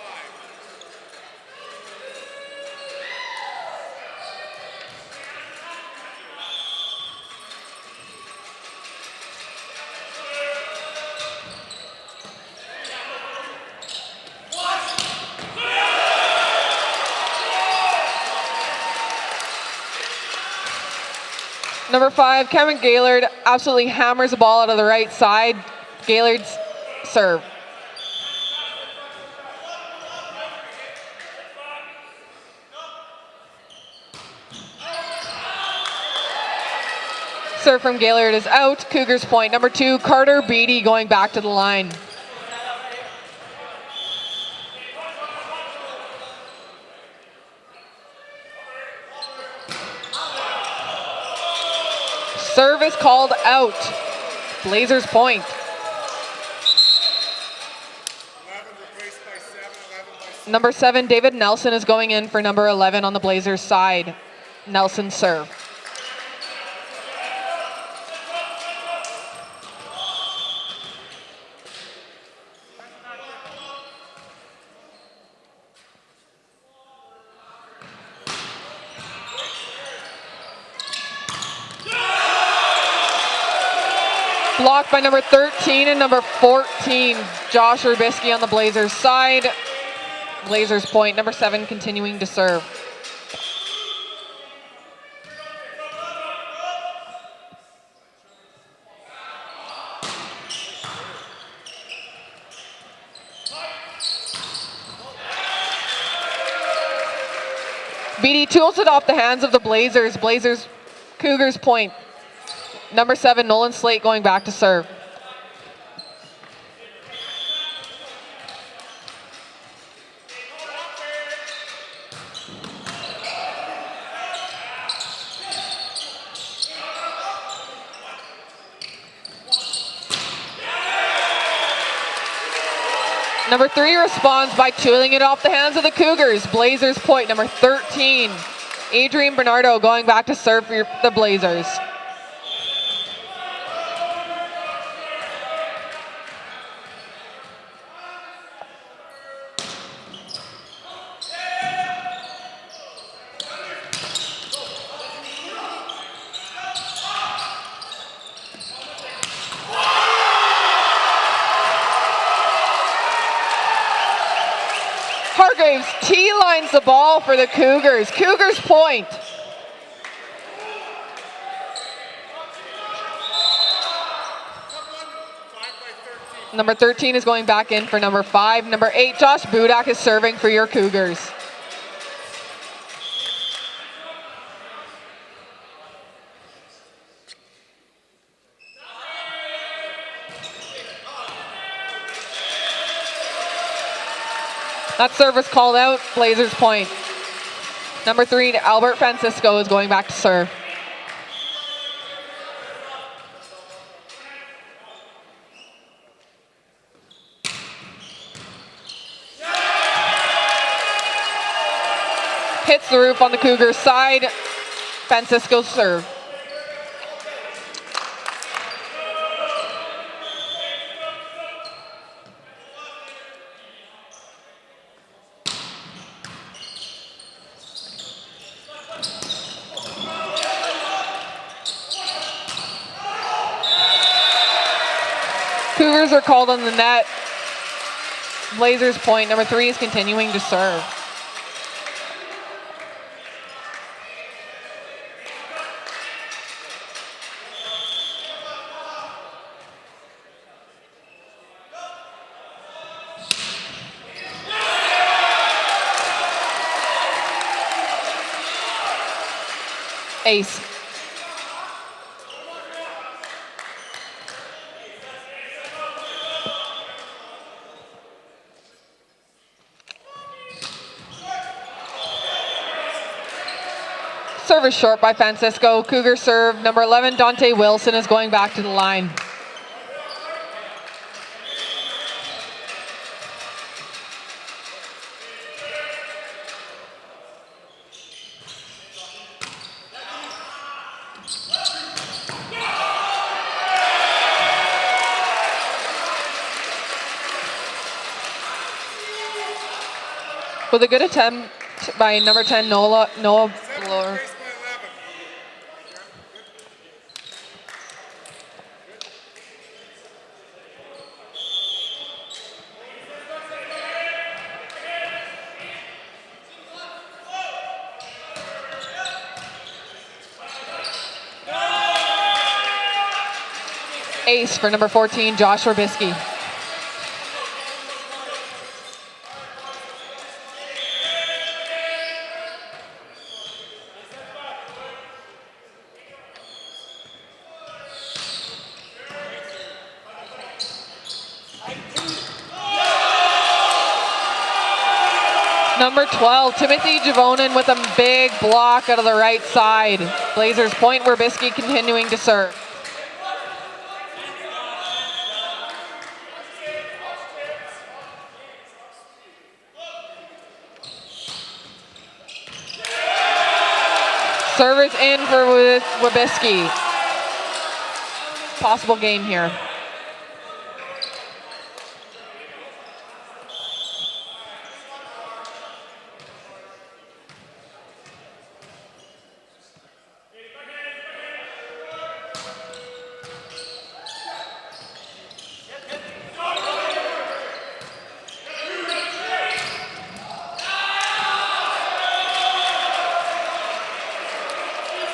Number 5, Kevin Gaylord absolutely hammers the ball out of the right side. Gaylord's serve. Serve from Gaylord is out. Cougars point. Number 2, Carter Beatty going back to the line. Serve is called out. Blazers point. 11 replaced by 7, 11 by 6. Number 7, David Nelson is going in for number 11 on the Blazers side. Nelson serve. Blocked by number 13 and number 14, Josh Rubisky on the Blazers side. Blazers point. Number 7 continuing to serve. Beatty tools it off the hands of the Blazers. Cougars point. Number 7, Nolan Slate going back to serve. Number 3 responds by tooling it off the hands of the Cougars. Blazers point. Number 13, Adrian Bernardo going back to serve for the Blazers. Hargraves T-lines the ball for the Cougars. Cougars point. Number 13 is going back in for number 5. Number 8, Josh Budak is serving for your Cougars. That service called out. Blazers point. Number 3, Albert Francisco is going back to serve. Hits the roof on the Cougars side. Francisco serve. Cougars are called on the net. Blazers point. Number 3 is continuing to serve. Ace. serve is short by Francisco. Cougar serve. Number 11, Dante Wilson, is going back to the line. With a good attempt by number 10, Noah Bloor. Ace for number 14, Josh Robisky. Number 12, Timothy Javonen with a big block out of the right side. Blazers point, Robisky continuing to serve. Servers in for Robisky. Possible game here.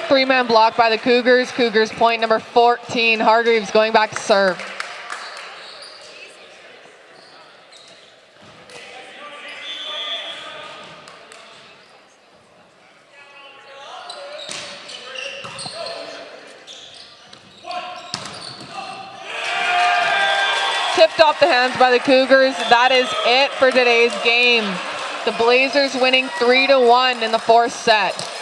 Three-man block by the Cougars. Cougars point, number 14, Hargreaves going back to serve. Tipped off the hands by the Cougars. That is it for today's game. The Blazers winning 3-1 in the fourth set.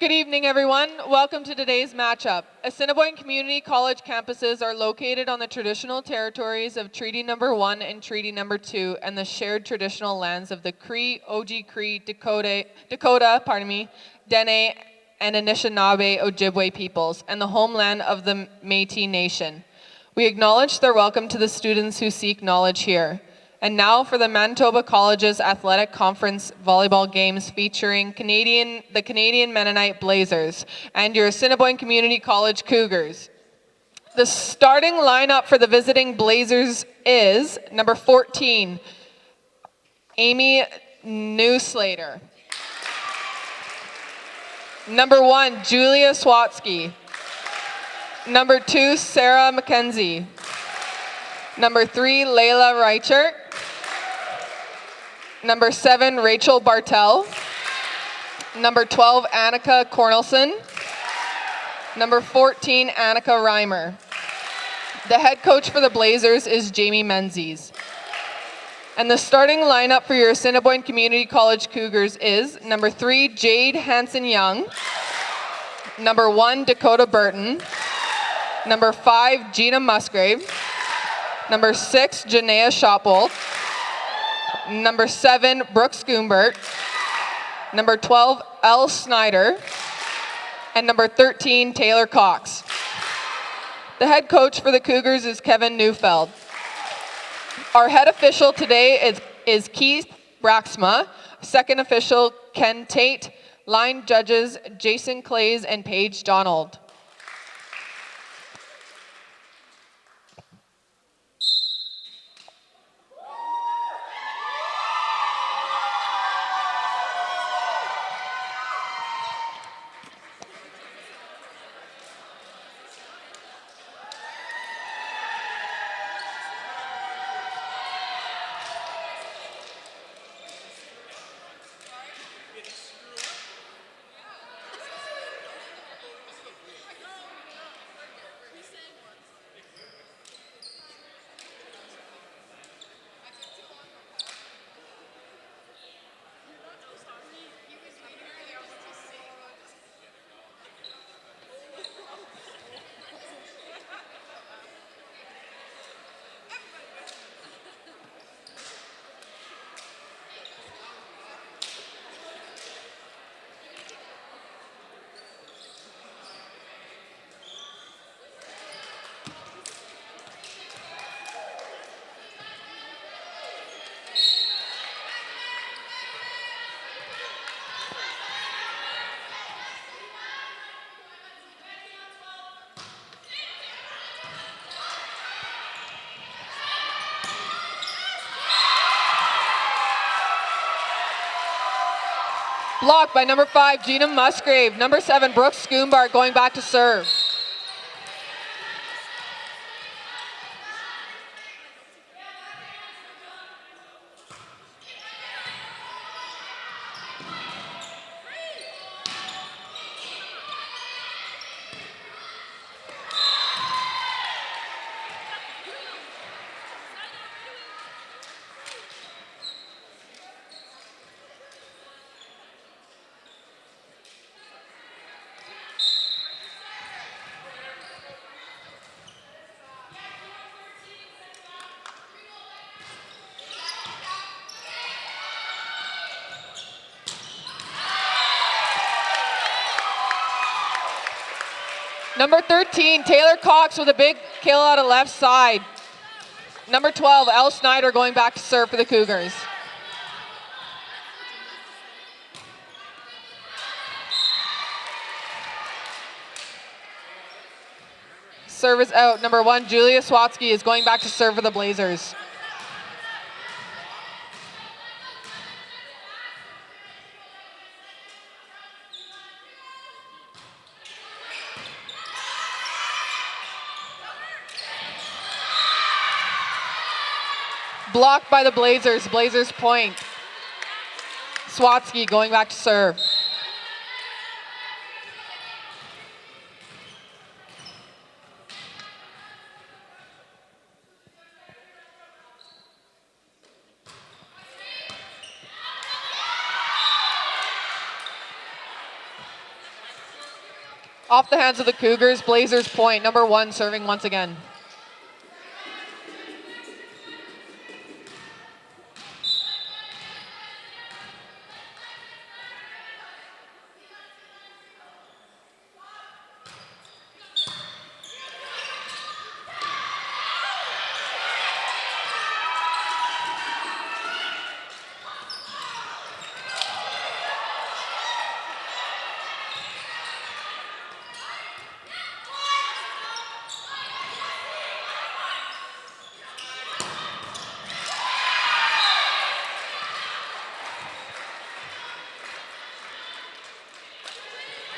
Good evening, everyone. Welcome to today's matchup. Assiniboine Community College campuses are located on the traditional territories of Treaty Number 1 and Treaty Number 2 and the shared traditional lands of the Cree, Oji-Cree, Dakota, Dene, and Anishinaabe Ojibwe peoples, and the homeland of the Métis Nation. We acknowledge their welcome to the students who seek knowledge here. And now for the Manitoba College's Athletic Conference volleyball games featuring the Canadian Mennonite Blazers and your Assiniboine Community College Cougars. The starting lineup for the visiting Blazers is number 14, Amy Newslater. Number 1, Julia Swatsky. Number 2, Sarah McKenzie. Number 3, Layla Reichert. Number 7, Rachel Bartel. Number 12, Annika Cornelson. Number 14, Annika Reimer. The head coach for the Blazers is Jamie Menzies. And the starting lineup for your Assiniboine Community College Cougars is number 3, Jade Hanson-Young. Number 1, Dakota Burton. Number 5, Gina Musgrave. Number 6, Janaea Shopbolt. Number 7, Brooke Schoombert. Number 12, Elle Snyder. And number 13, Taylor Cox. The head coach for the Cougars is Kevin Neufeld. Our head official today is Keith Braxma. Second official, Ken Tate. Line judges, Jason Clays and Paige Donald. Blocked by number 5, Gina Musgrave. Number 7, Brooke Schoombart going back to serve. Number 13, Taylor Cox with a big kill out of left side. Number 12, Elle Snyder going back to serve for the Cougars. Service out. Number 1, Julia Swatsky is going back to serve for the Blazers. Blocked by the Blazers. Blazers point. Swatsky going back to serve. off the hands of the Cougars. Blazers point. Number 1 serving once again.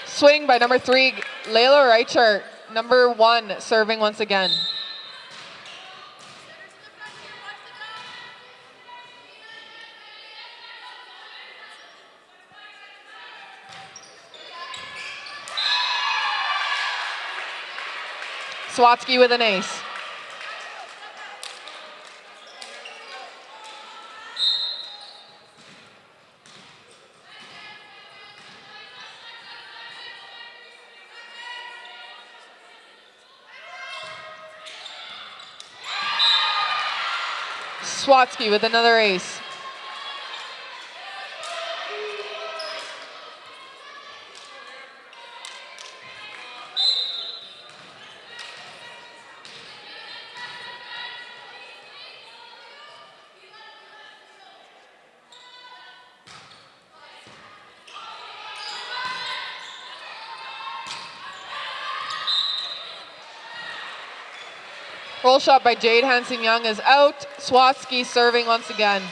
Swing by number 3, Layla Reichert. Number 1 serving once again. Swatsky with an ace. Swatsky with another ace. Roll shot by Jade Hanson-Young is out. Swatsky serving once again.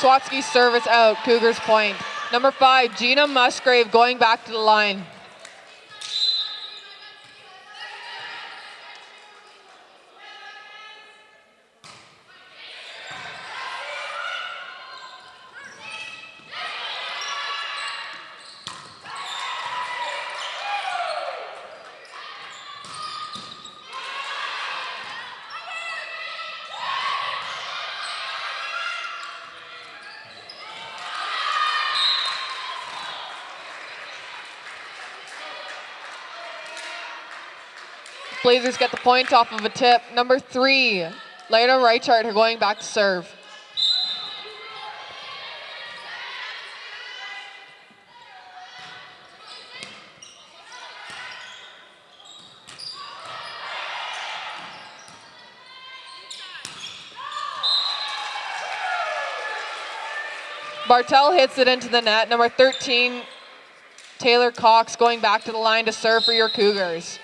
Swatsky's service out. Cougars point. Number 5, Gina Musgrave going back to the line. Blazers get the point off of a tip. Number 3, Layla Reichart are going back to serve. Bartel hits it into the net. Number 13, Taylor Cox going back to the line to serve for your Cougars.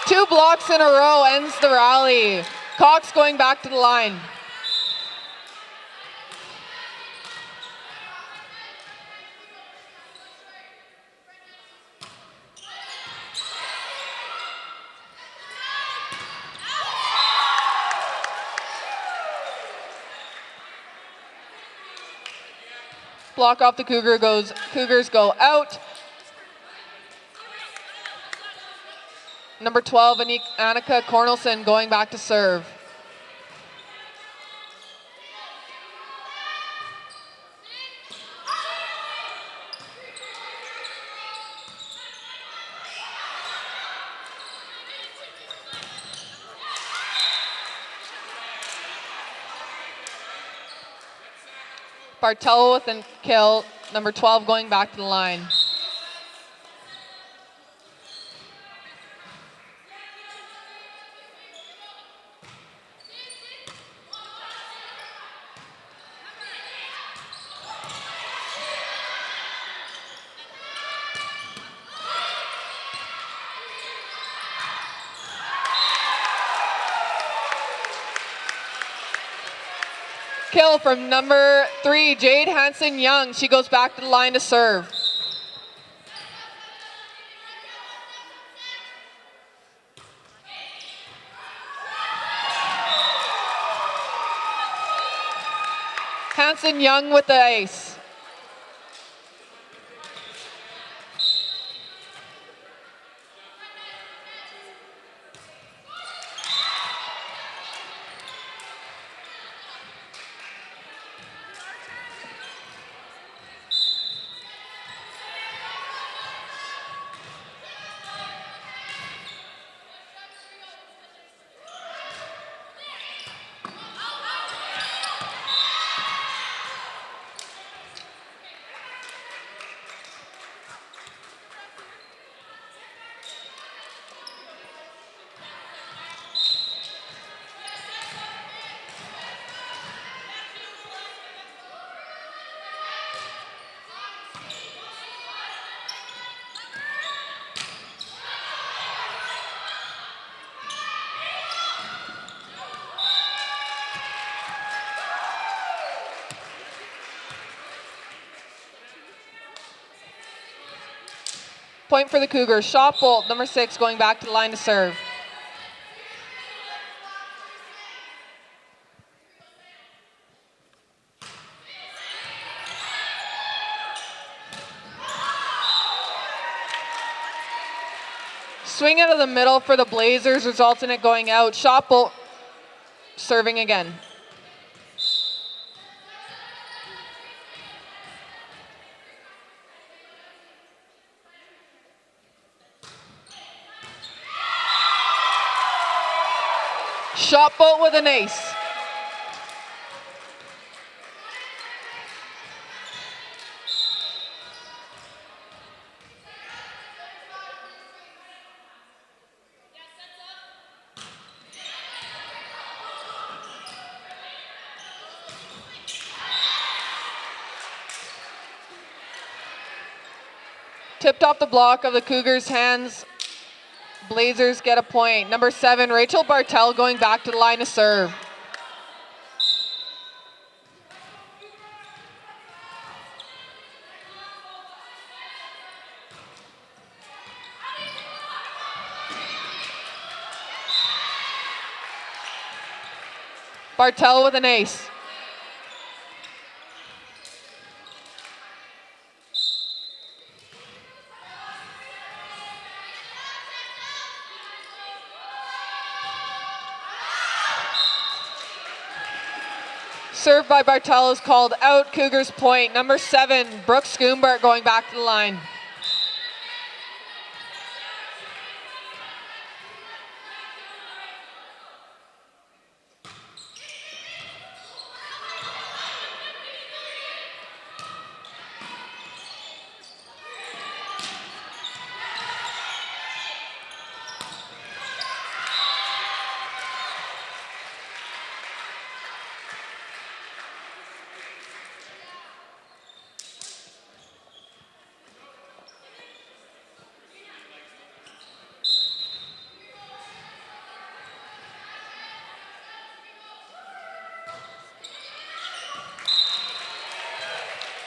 Two blocks in a row ends the rally. Cox going back to the line. Block off the Cougars go out. Number 12, Annika Cornelson going back to serve. Bartel with a kill. Number 12 going back to the line. Kill from number 3, Jade Hanson-Young. She goes back to the line to serve. Hanson Young with the ace. Point for the Cougars. Shot bolt, number 6, going back to the line to serve. Swing out of the middle for the Blazers results in it going out. Shot bolt, serving again. Shot bolt with an ace. Tipped off the block of the Cougars' hands. Blazers get a point. Number 7, Rachel Bartel going back to the line to serve. Bartel with an ace. Serve by Bartel is called out. Cougars point. Number 7, Brooke Schoombart going back to the line.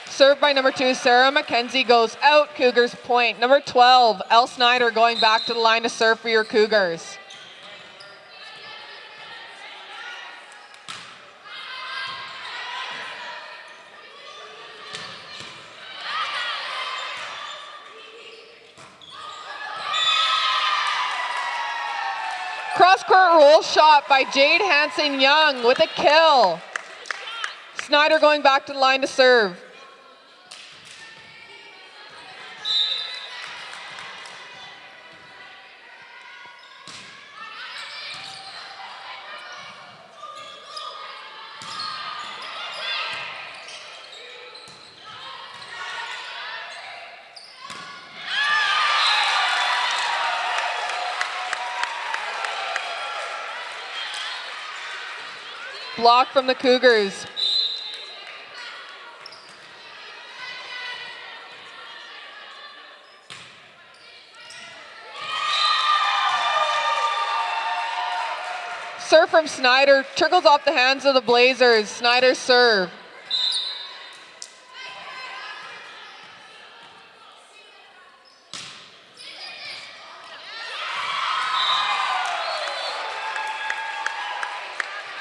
Served by number 2, Sarah McKenzie goes out. Cougars point. Number 12, Elle Snyder going back to the line to serve for your Cougars. Cross-court roll shot by Jade Hanson Young with a kill. Snyder going back to the line to serve. Block from the Cougars. Serve from Snyder, trickles off the hands of the Blazers. Snyder serve.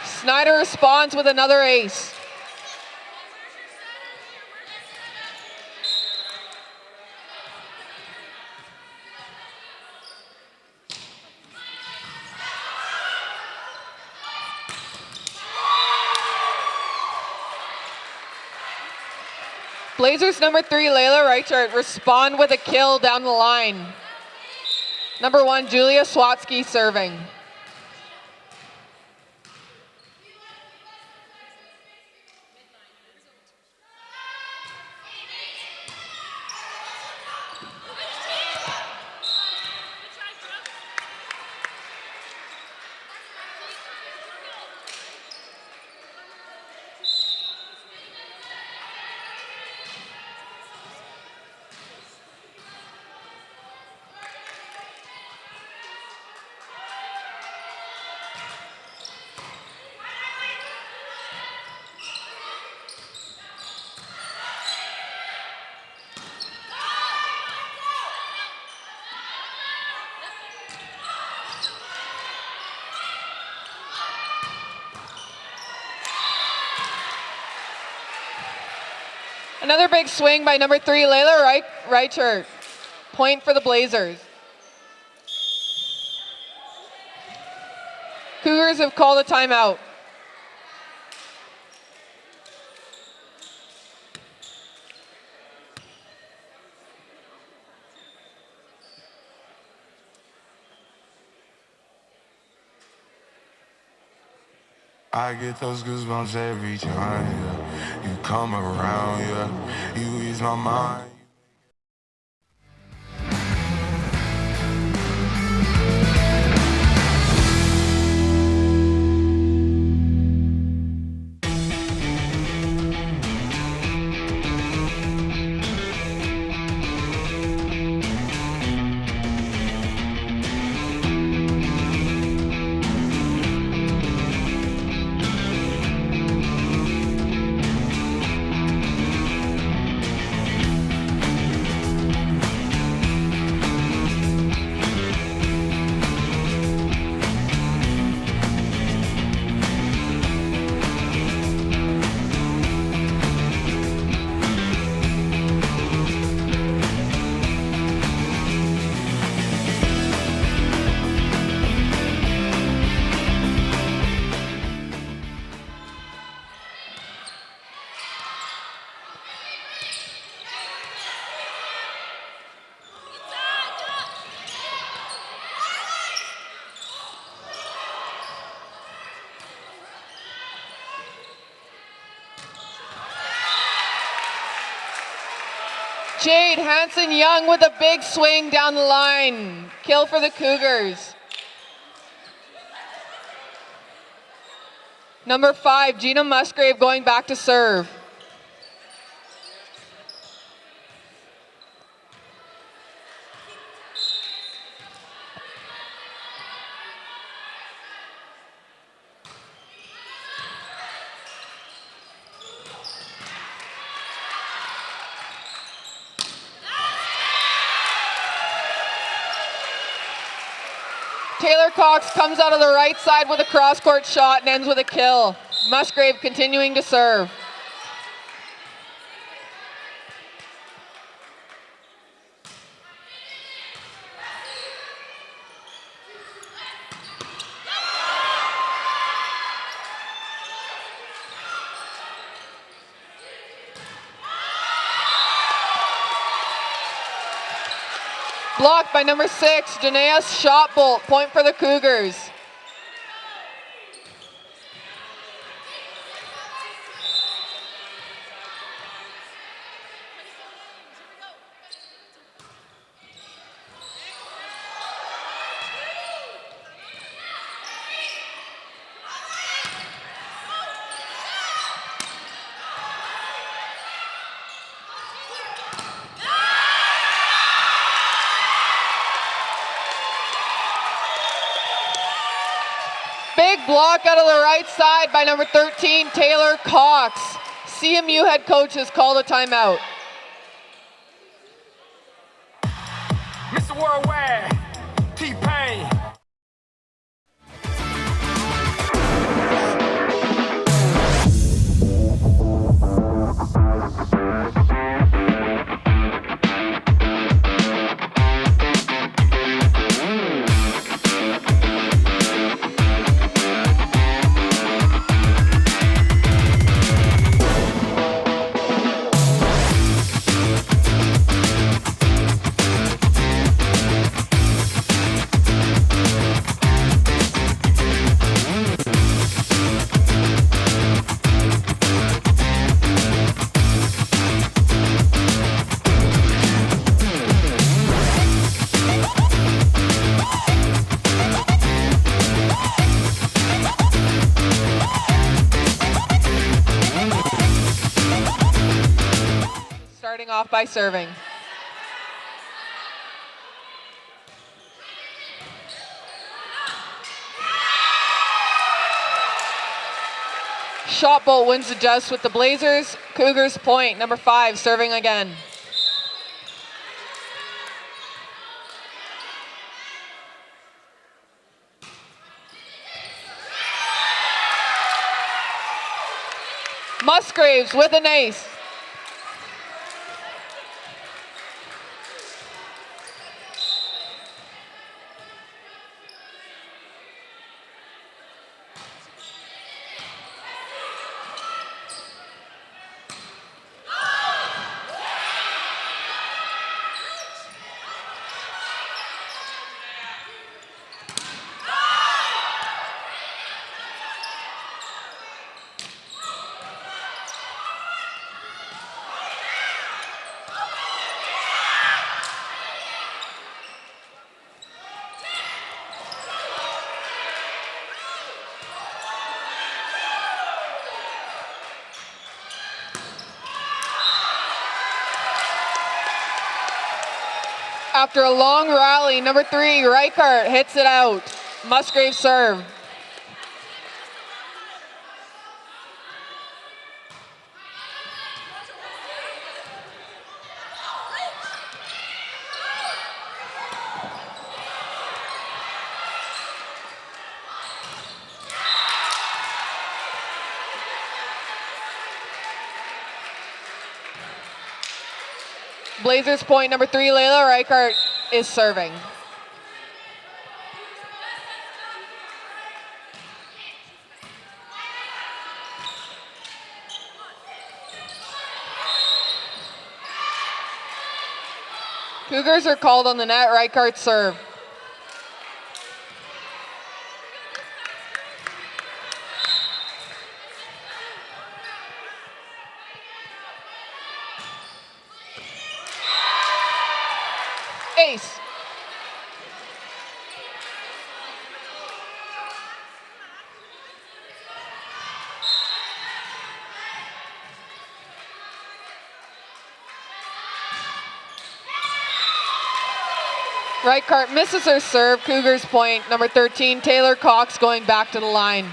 Snyder responds with another ace. Blazers number 3, Layla Reichert, respond with a kill down the line. Number 1, Julia Swatsky serving. Another big swing by number 3, Layla Reichert. Point for the Blazers. Cougars have called a timeout. I get those goosebumps every time, yeah. You come around, yeah. You ease my mind. Jade Hanson-Young with a big swing down the line. Kill for the Cougars. Number 5, Gina Musgrave going back to serve. Taylor Cox comes out of the right side with a cross-court shot and ends with a kill. Musgrave continuing to serve. Blocked by number 6, Janaea Shotbolt. Point for the Cougars. Big block out of the right side by number 13, Taylor Cox. CMU head coach has called a timeout. Mr. Worldwide, T-Pain. starting off by serving. Shot Bolt wins the joust with the Blazers. Cougars point, number 5, serving again. Musgraves with an ace. After a long rally, number 3, Reichart hits it out. Musgrave serve. Blazers point, number 3, Layla Reichart is serving. Cougars are called on the net, Reichart serve. Ace. Reichart misses her serve. Cougars point, number 13, Taylor Cox going back to the line.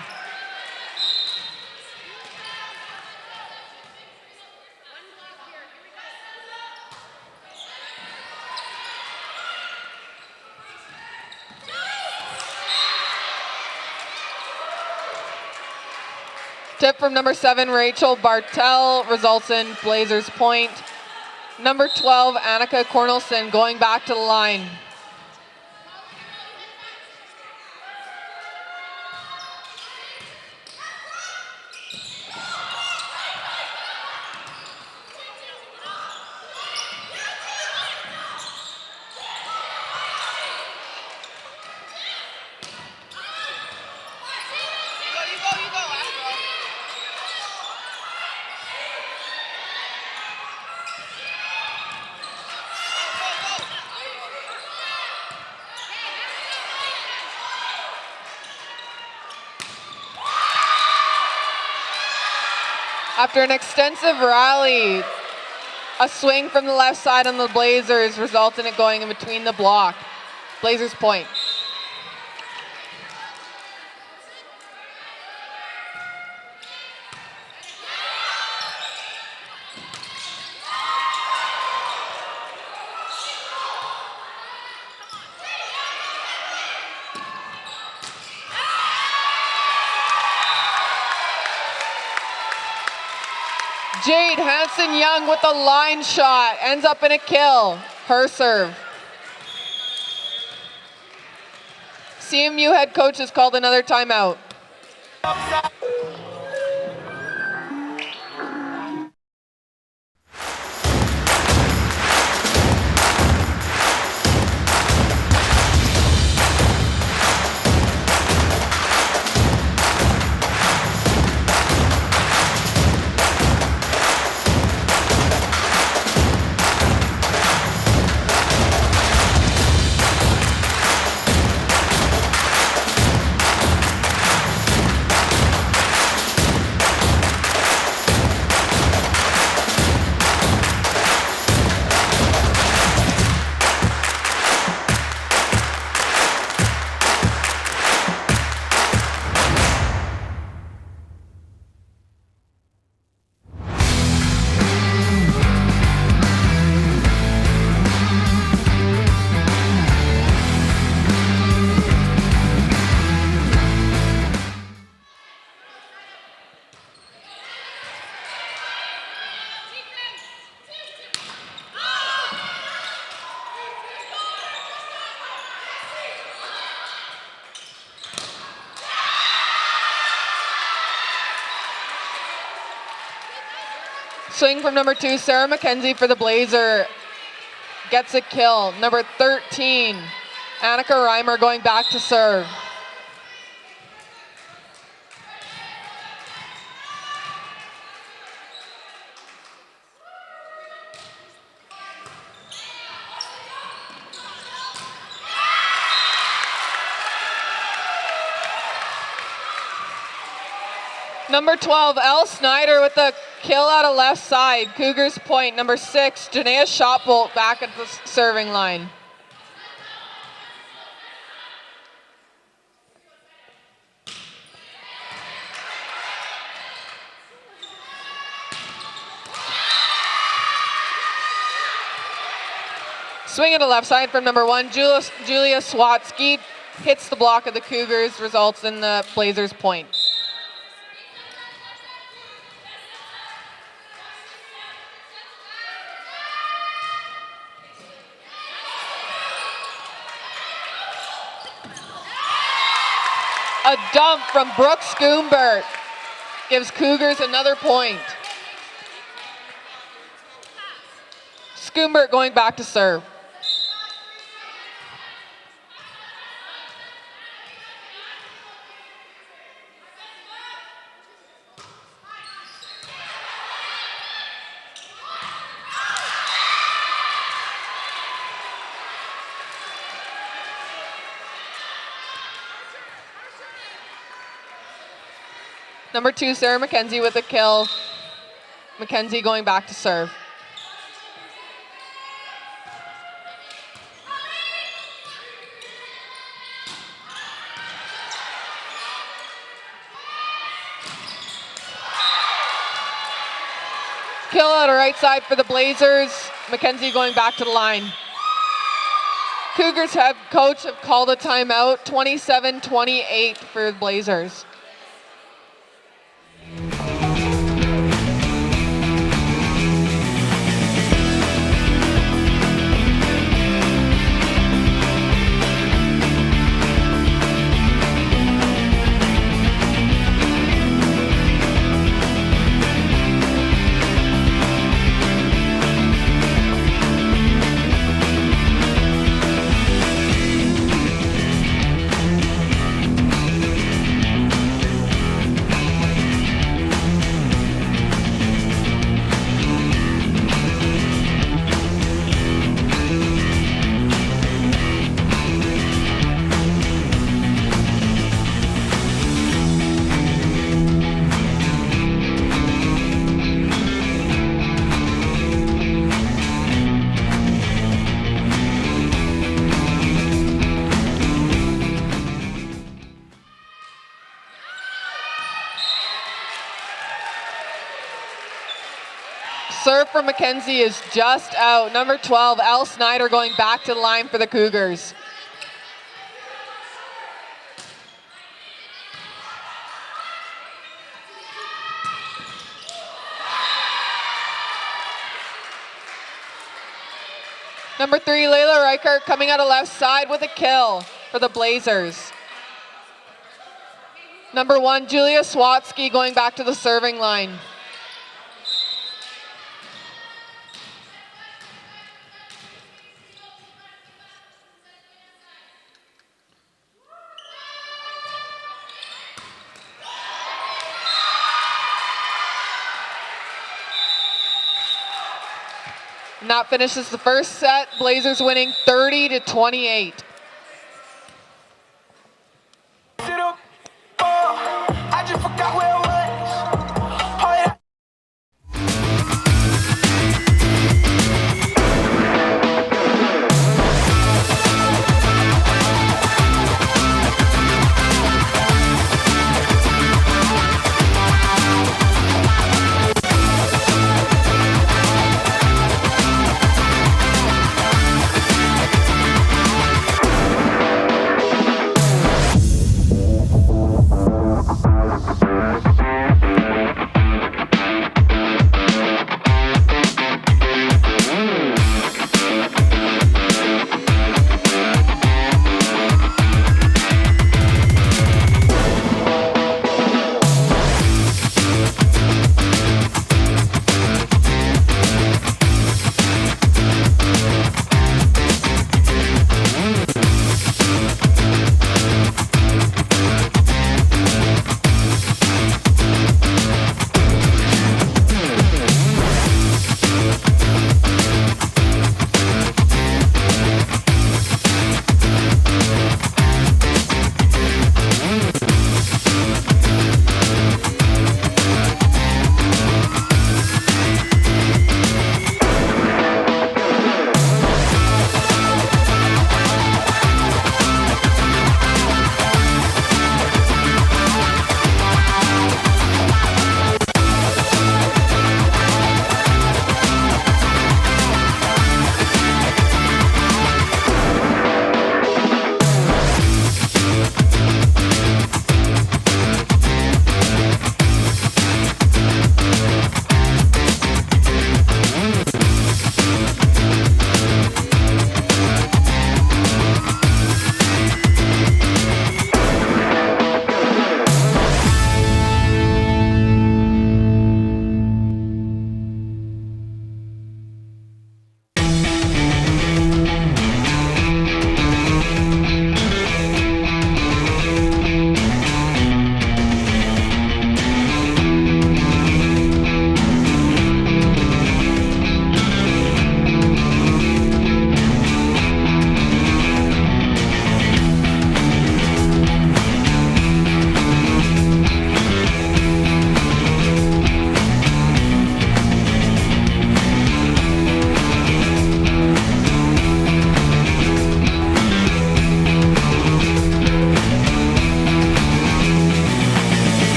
Tip from number 7, Rachel Bartel, results in Blazers point. Number 12, Annika Cornelson going back to the line. After an extensive rally, a swing from the left side on the Blazers results in it going in between the block. Blazers point. Jade Hanson-Young with a line shot, ends up in a kill. Her serve. CMU head coach has called another timeout. Swing from number 2, Sarah McKenzie for the Blazer. Gets a kill. Number 13, Annika Reimer going back to serve. Number 12, Elle Snyder with the kill out of left side. Cougars point. Number 6, Janaea Shotbolt back at the serving line. Swing at the left side from number 1, Julia Swatsky. Hits the block of the Cougars, results in the Blazers point. A dump from Brooke Schoombert gives Cougars another point. Schoombert going back to serve. Number 2, Sarah McKenzie with a kill. McKenzie going back to serve. Kill out of right side for the Blazers. McKenzie going back to the line. Cougars head coach have called a timeout. 27-28 for the Blazers. Serve for McKenzie is just out. Number 12, Elle Snyder going back to the line for the Cougars. Number 3, Layla Reichert coming out of left side with a kill for the Blazers. Number 1, Julia Swatsky going back to the serving line. And that finishes the first set. Blazers winning 30-28. I just forgot where I was. Oh, yeah.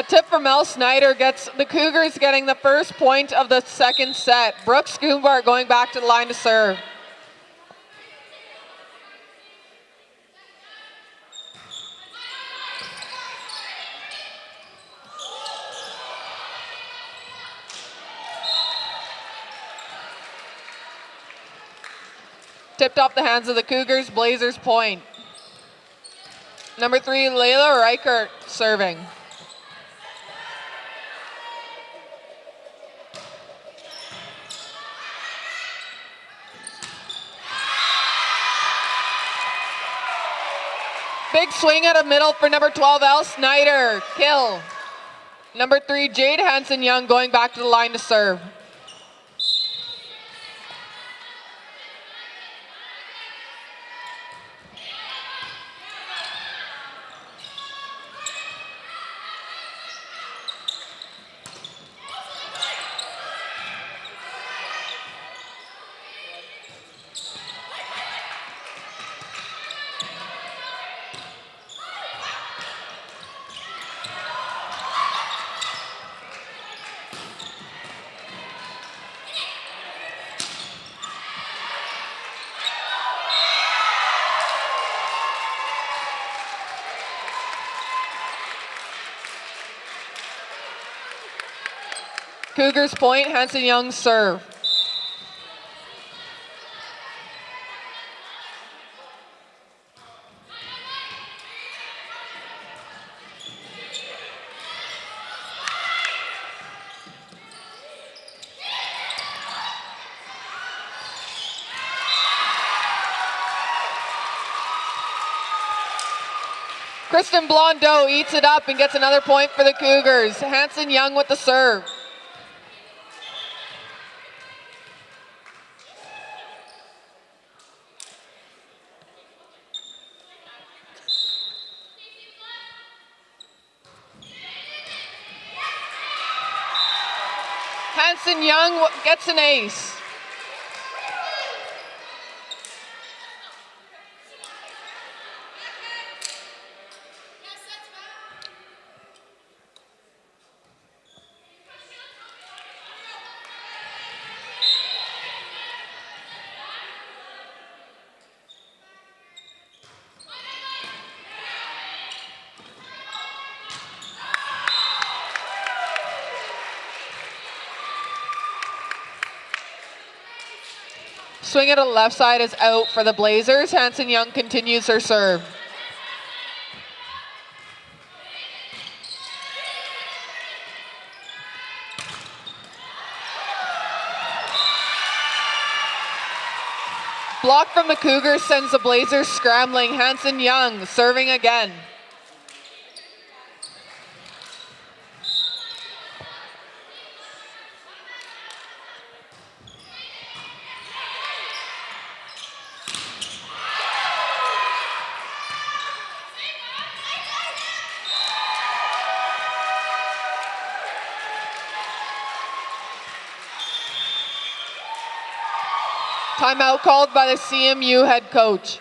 A tip from Mel Snyder gets the Cougars getting the first point of the second set. Brooks Goombar going back to the line to serve. Tipped off the hands of the Cougars, Blazers point. Number 3, Layla Reichert serving. Big swing at a middle for number 12, L. Snyder. Kill. Number 3, Jade Hanson-Young going back to the line to serve. Cougars point, Hanson-Young serve. Kristen Blondeau eats it up and gets another point for the Cougars. Hanson-Young with the serve. Hanson-Young gets an ace. Swing at the left side is out for the Blazers. Hanson-Young continues her serve. Block from the Cougars sends the Blazers scrambling. Hanson-Young serving again. Timeout called by the CMU head coach.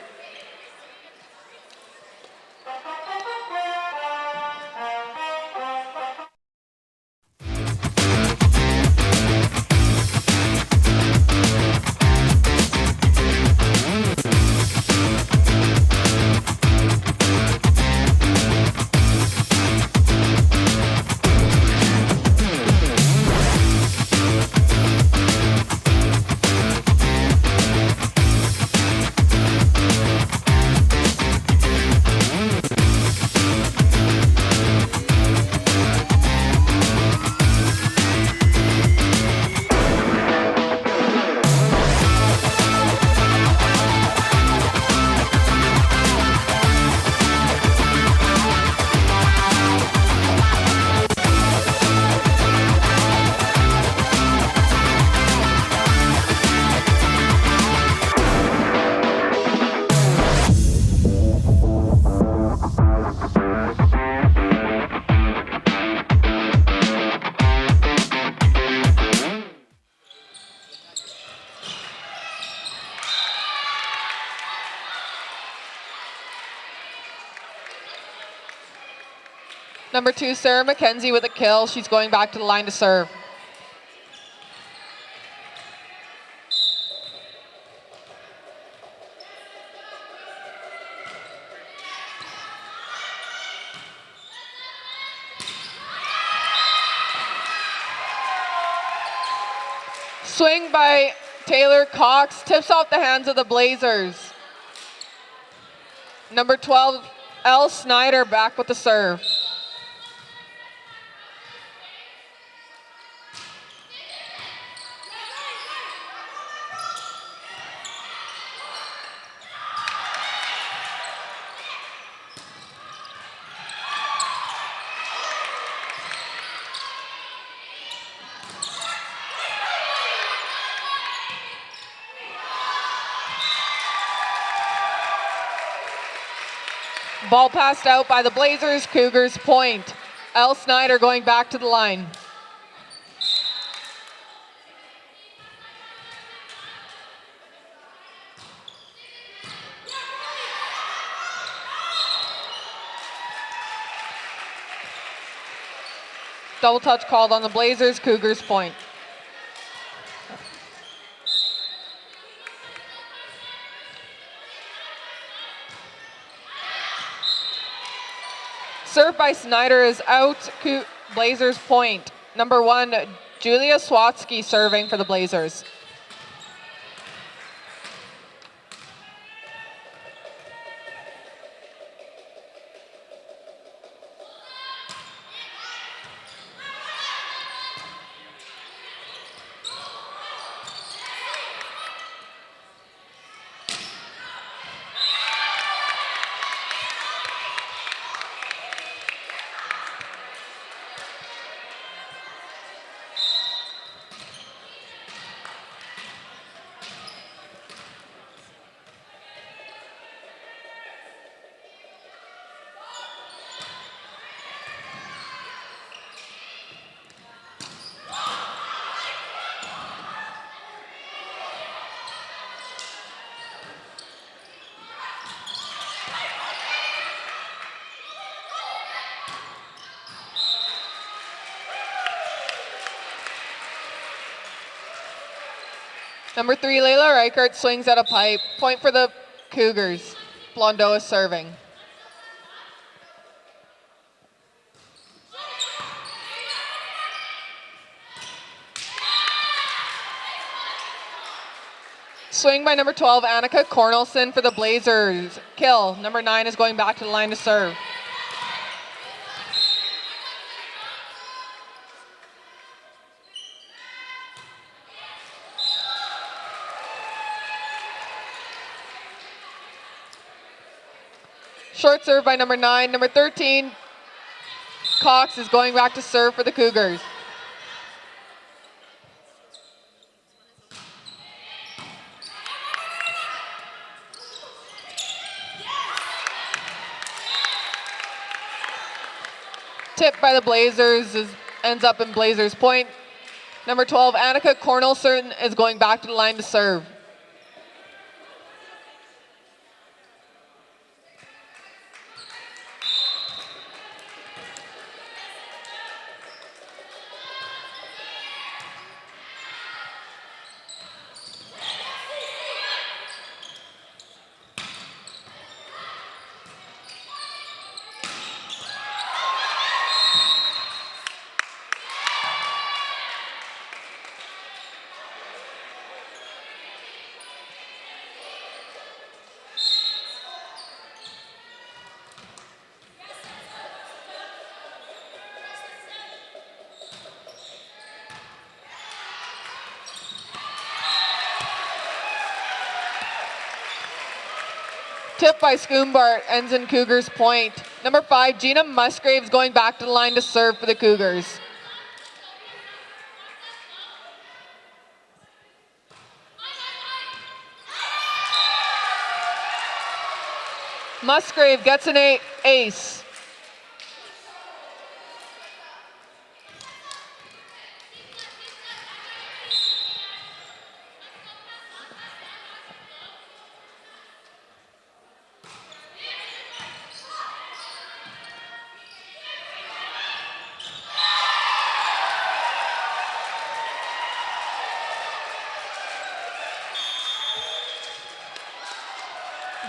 Number 2, Sarah McKenzie with a kill. She's going back to the line to serve. Swing by Taylor Cox tips off the hands of the Blazers. Number 12, Elle Snyder back with the serve. Ball passed out by the Blazers. Cougars point. Elle Snyder going back to the line. Double touch called on the Blazers. Cougars point. Serve by Snyder is out. Blazers point. Number 1, Julia Swatsky serving for the Blazers. Number 3, Layla Reichert swings at a pipe. Point for the Cougars. Blondeau is serving. Swing by number 12, Annika Cornelson for the Blazers. Kill. Number 9 is going back to the line to serve. Short serve by number 9. Number 13, Cox is going back to serve for the Cougars. Tip by the Blazers ends up in Blazers point. Number 12, Annika Cornelson is going back to the line to serve. Tip by Schoombart ends in Cougars point. Number 5, Gina Musgraves going back to the line to serve for the Cougars. Musgrave gets an ace.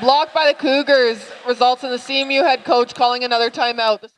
Blocked by the Cougars results in the CMU head coach calling another timeout.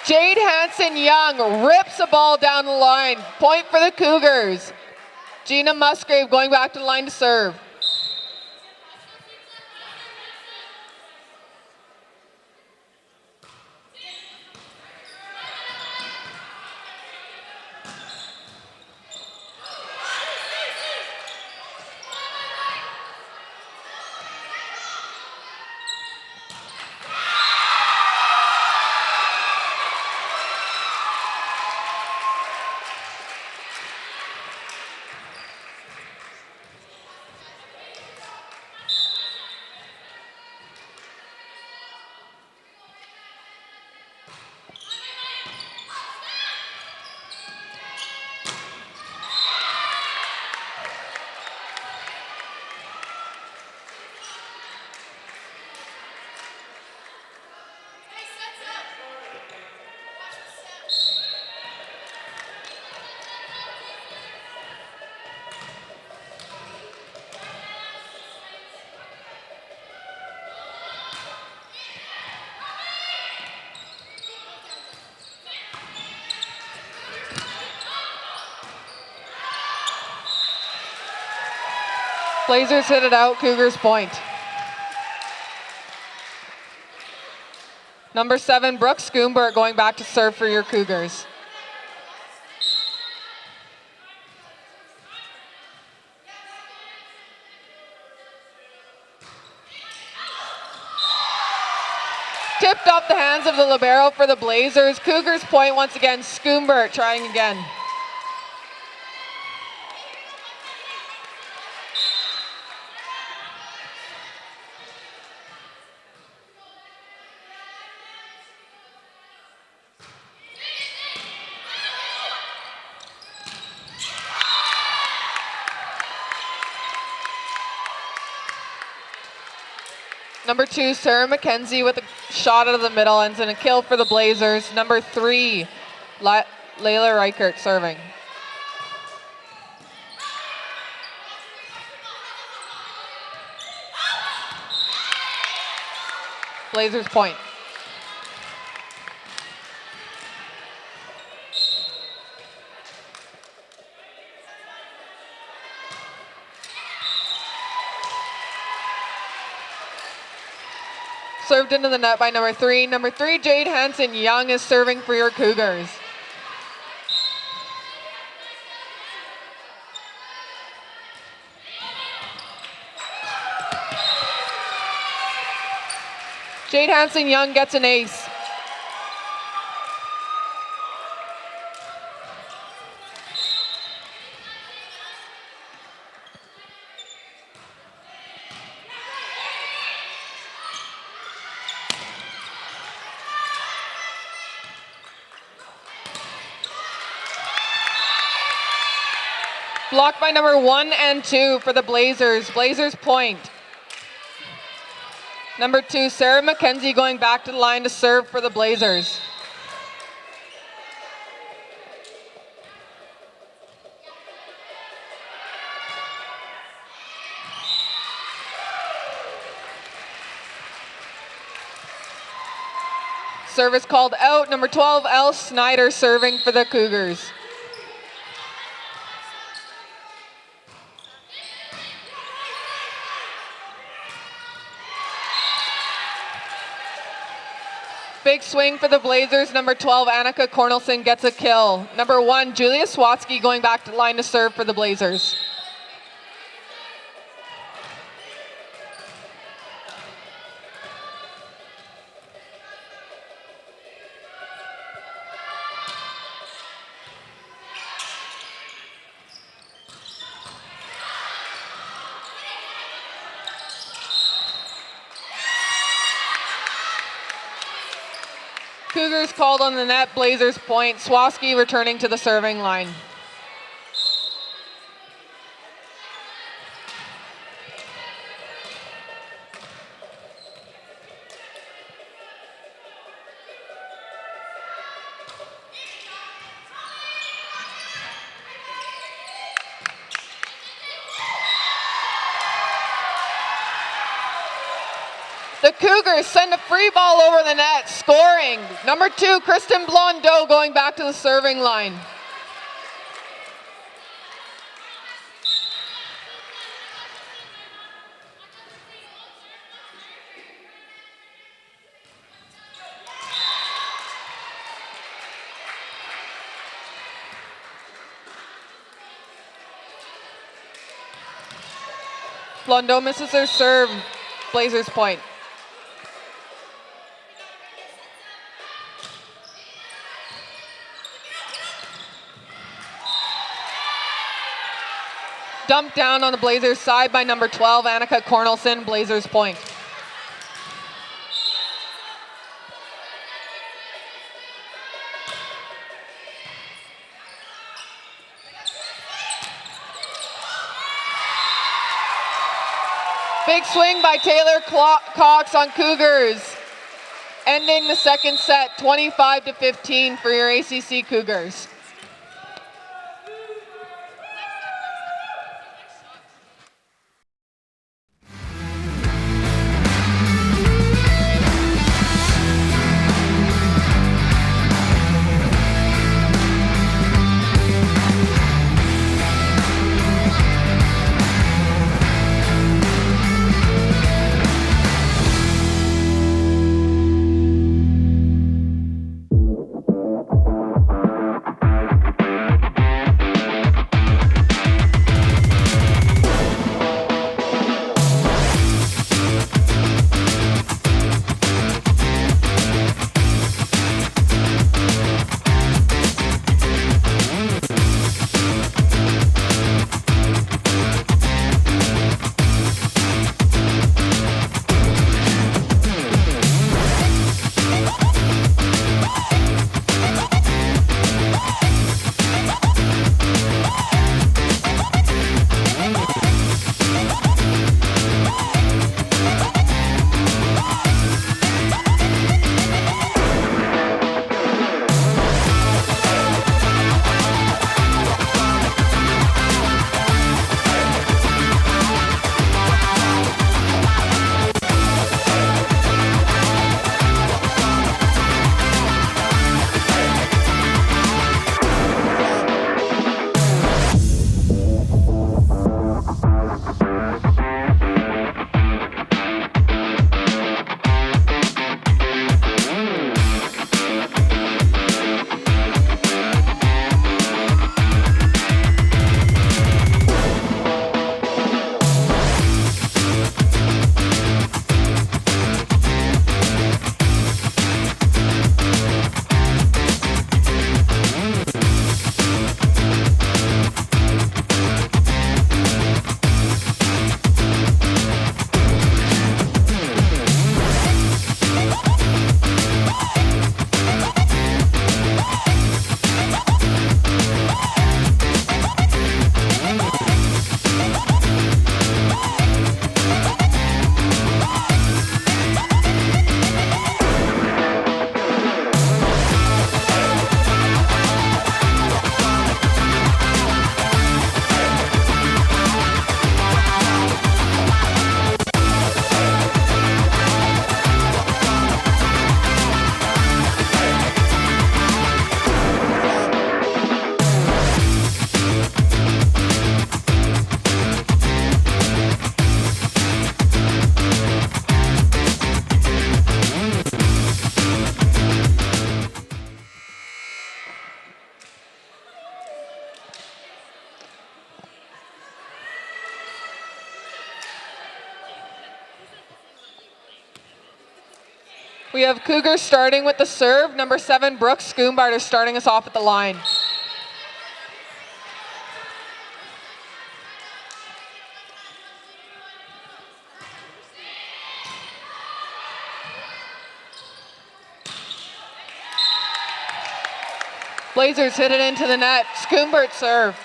Jade Hanson-Young rips the ball down the line. Point for the Cougars. Gina Musgrave going back to the line to serve. Blazers hit it out, Cougars point. Number 7, Brooke Schoonberg going back to serve for your Cougars. Tipped off the hands of the libero for the Blazers. Cougars point once again. Schoonberg trying again. Number 2, Sarah McKenzie with a shot out of the middle, ends in a kill for the Blazers. Number 3, Layla Reichert serving. Blazers point. Served into the net by number 3. Number 3, Jade Hanson-Young is serving for your Cougars. Jade Hanson-Young gets an ace. Blocked by number 1 and 2 for the Blazers. Blazers point. Number 2, Sarah McKenzie going back to the line to serve for the Blazers. Service called out. Number 12, Elle Snyder serving for the Cougars. Big swing for the Blazers. Number 12, Annika Cornelson gets a kill. Number 1, Julia Swatsky going back to the line to serve for the Blazers. Cougars called on the net, Blazers point. Swatsky returning to the serving line. The Cougars send a free ball over the net, scoring. Number 2, Kristen Blondeau going back to the serving line. Blondeau misses her serve. Blazers point. Dumped down on the Blazers side by number 12, Annika Cornelson, Blazers point. Big swing by Taylor Cox on Cougars. Ending the second set, 25-15 for your ACC Cougars. We have Cougars starting with the serve. Number 7, Brooks Schoombart is starting us off at the line. Blazers hit it into the net. Schoombart serve.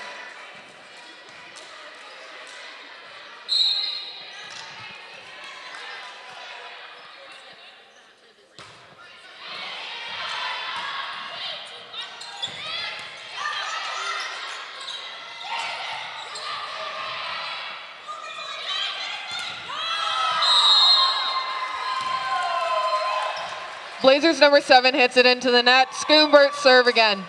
Blazers number 7 hits it into the net. Schoombart serve again.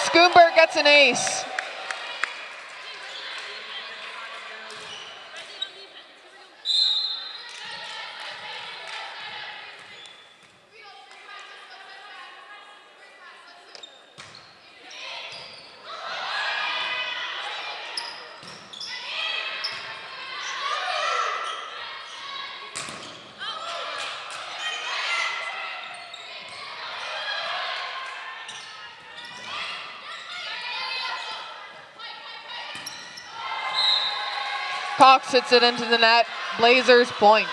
Schoombart gets an ace. Cox hits it into the net. Blazers point.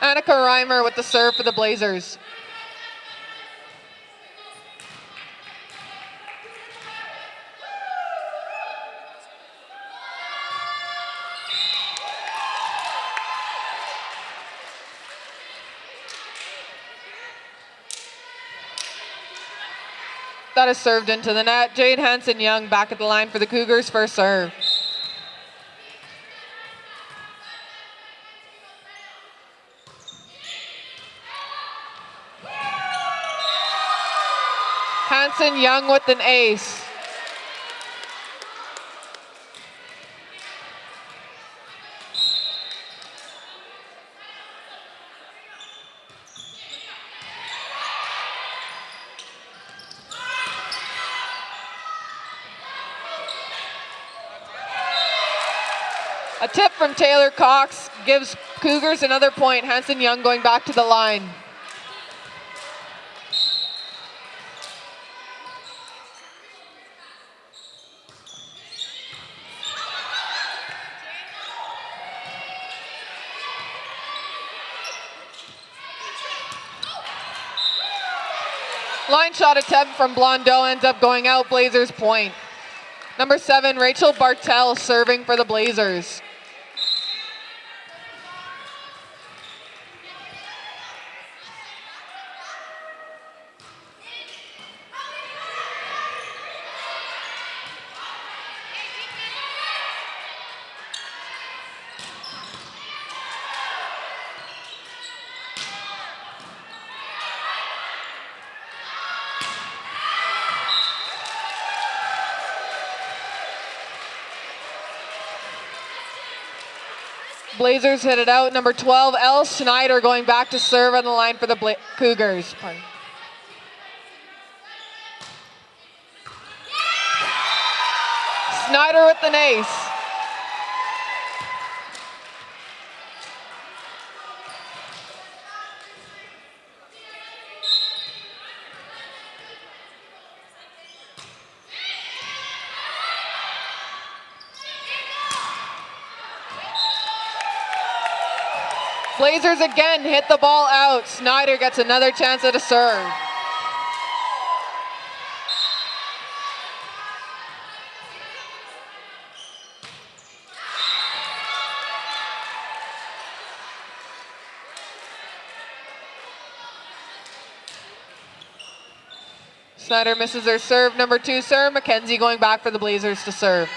Annika Reimer with the serve for the Blazers. That is served into the net. Jade Hansen-Young back at the line for the Cougars for a serve. Hansen-Young with an ace. A tip from Taylor Cox gives Cougars another point. Hansen-Young going back to the line. Line shot attempt from Blondeau ends up going out. Blazers point. Number 7, Rachel Bartel serving for the Blazers. Blazers hit it out. Number 12, Elle Schneider going back to serve on the line for the Cougars. Pardon. Schneider with an ace. Blazers again hit the ball out. Snyder gets another chance at a serve. Snyder misses her serve. Number 2 serve. McKenzie going back for the Blazers to serve.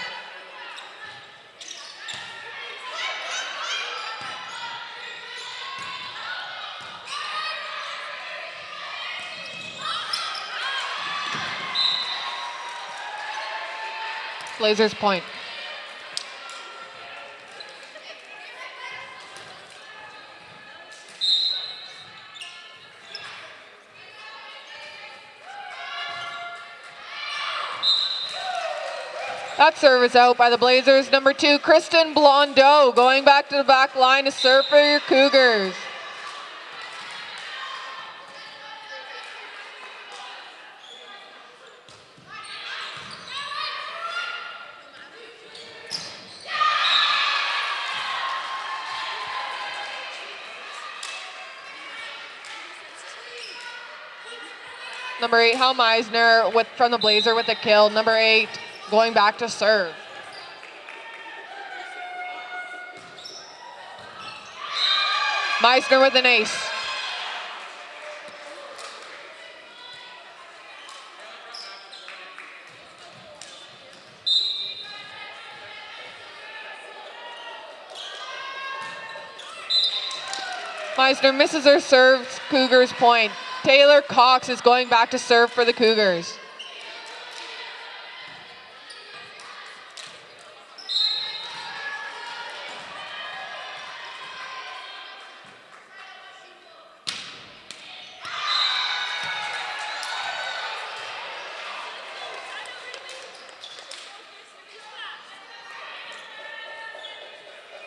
Blazers point. That serve is out by the Blazers. Number 2, Kristen Blondeau going back to the back line to serve for your Cougars. Number 8, Hal Meisner from the Blazer with a kill. Number 8 going back to serve. Meisner with an ace. Meisner misses her serve, Cougars point. Taylor Cox is going back to serve for the Cougars.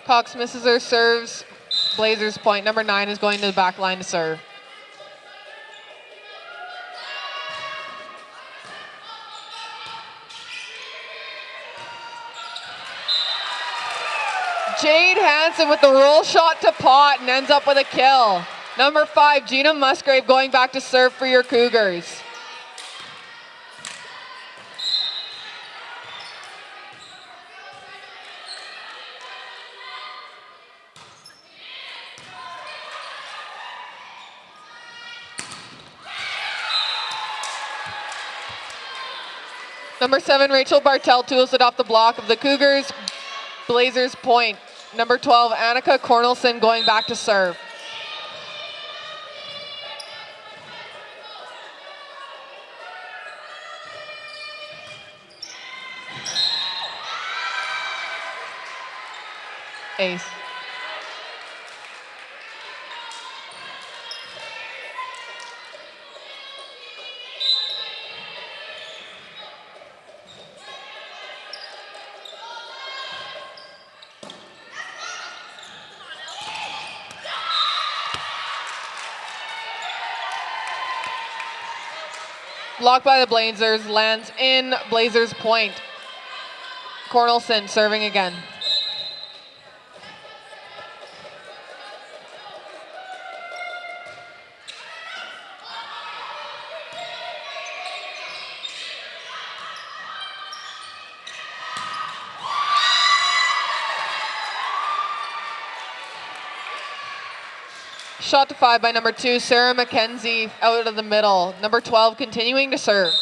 Cox misses her serves. Blazers point. Number 9 is going to the back line to serve. Jade Hansen with the roll shot to pot and ends up with a kill. Number 5, Gina Musgrave going back to serve for your Cougars. Number 7, Rachel Bartel tools it off the block of the Cougars. Blazers point. Number 12, Annika Cornelson going back to serve. Ace. Blocked by the Blazers, lands in Blazers point. Cornelson serving again. Shot to 5 by number 2, Sarah McKenzie out of the middle. Number 12 continuing to serve.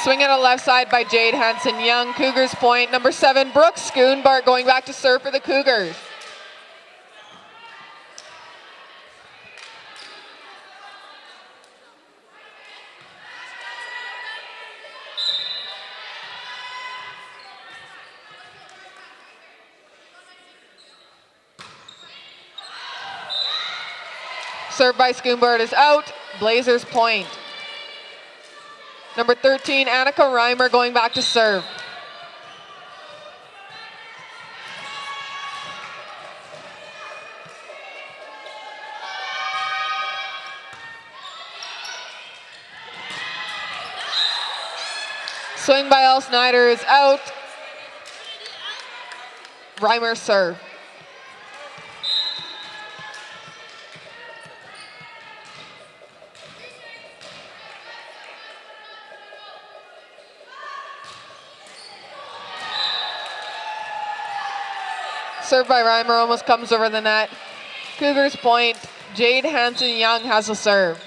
Swing at a left side by Jade Hansen-Young. Cougars point. Number 7, Brooke Schoonbart going back to serve for the Cougars. Serve by Schoonbart is out. Blazers point. Number 13, Annika Reimer going back to serve. Swing by Al Snyder is out. Reimer serve. Serve by Reimer almost comes over the net. Cougars point. Jade Hansen-Young has a serve.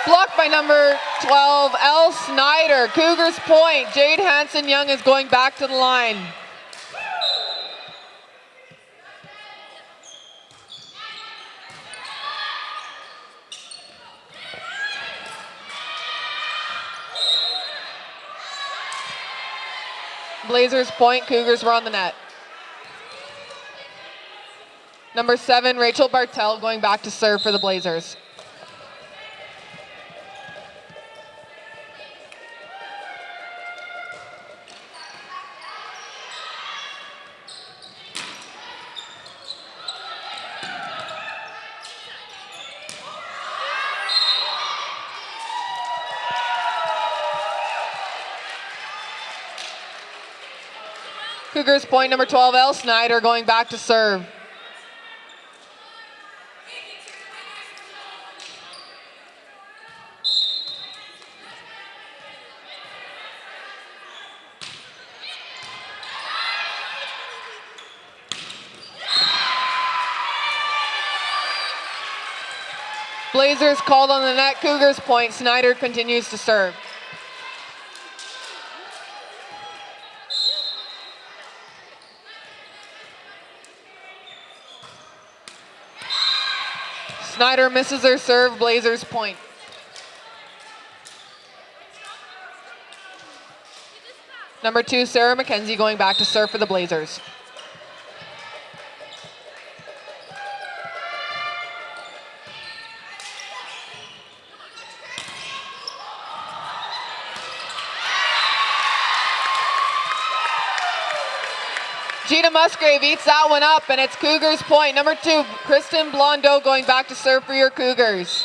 Blocked by number 12, L. Snyder. Cougars point. Jade Hanson-Young is going back to the line. Blazers point. Cougars were on the net. Number 7, Rachel Bartel going back to serve for the Blazers. Cougars point number 12, L. Snyder going back to serve. Blazers called on the net. Cougars point. Snyder continues to serve. Snyder misses her serve. Blazers point. Number 2, Sarah McKenzie going back to serve for the Blazers. Gina Musgrave eats that one up, and it's Cougars point. Number 2, Kristen Blondeau going back to serve for your Cougars.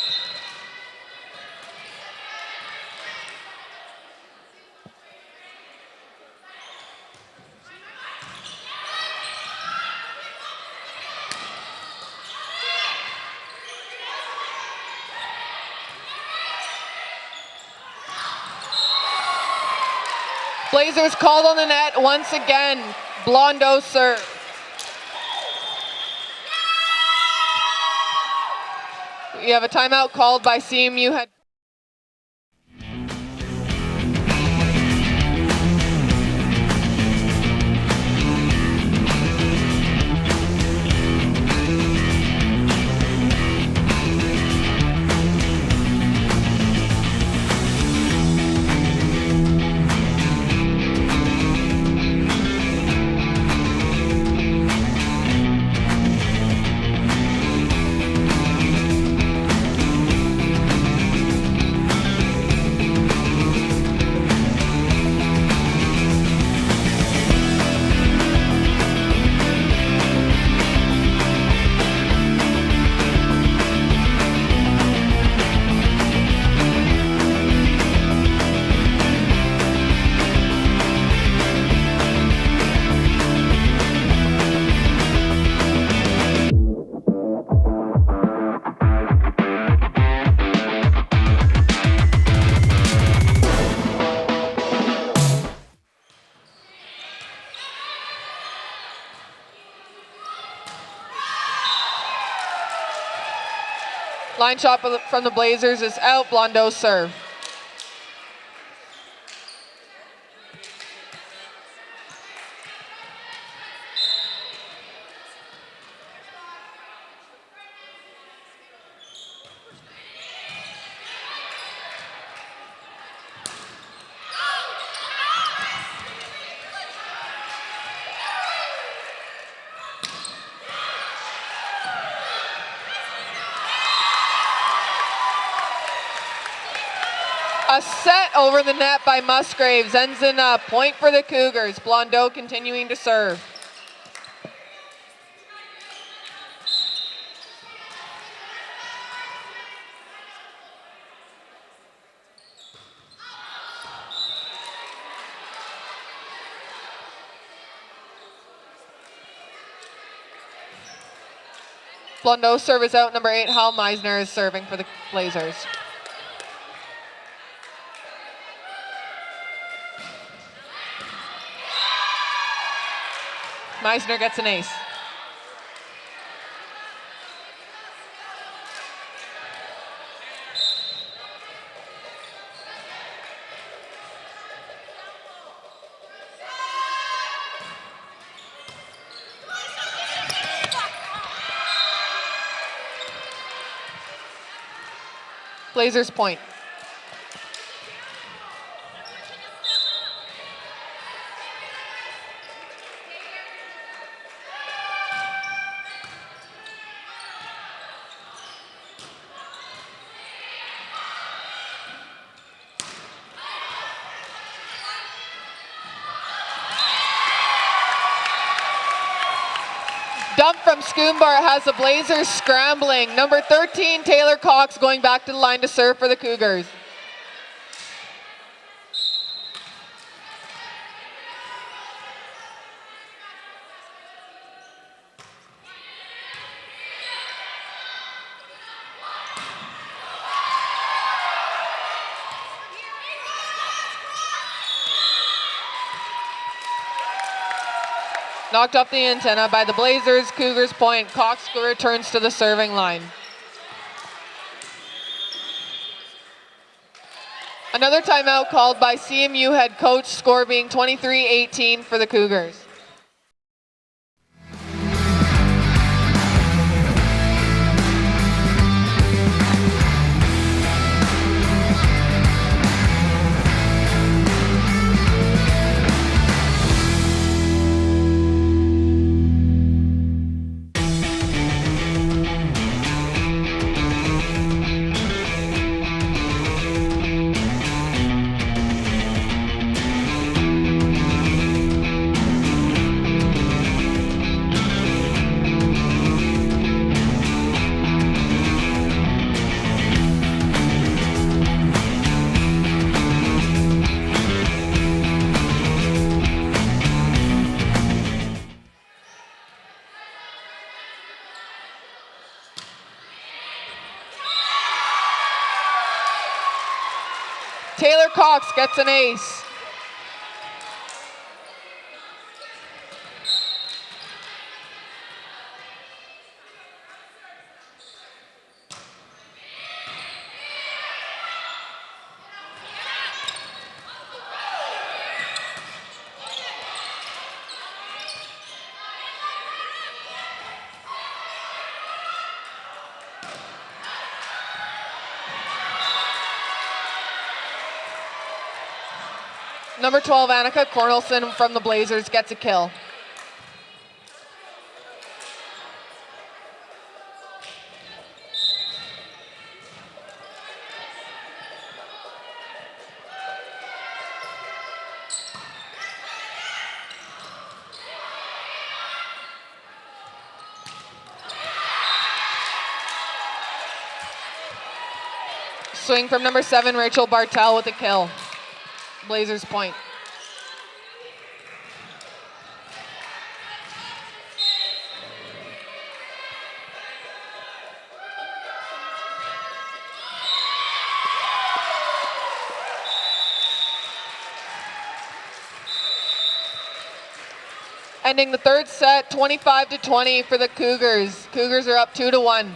Blazers called on the net once again. Blondeau serve. We have a timeout called by CMU head. Line shot from the Blazers is out. Blondeau serve. A set over the net by Musgraves ends in a point for the Cougars. Blondeau continuing to serve. Blondeau serve is out. Number 8, Hal Meisner is serving for the Blazers. Meisner gets an ace. Blazers point. Dump from Schoonbar has the Blazers scrambling. Number 13, Taylor Cox, going back to the line to serve for the Cougars. Knocked off the antenna by the Blazers. Cougars point. Cox returns to the serving line. Another timeout called by CMU head coach, score being 23-18 for the Cougars. Taylor Cox gets an ace. Number 12, Annika Cornelson from the Blazers gets a kill. Swing from number 7, Rachel Bartel with a kill. Blazers point. Ending the third set, 25-20 for the Cougars. Cougars are up 2-1.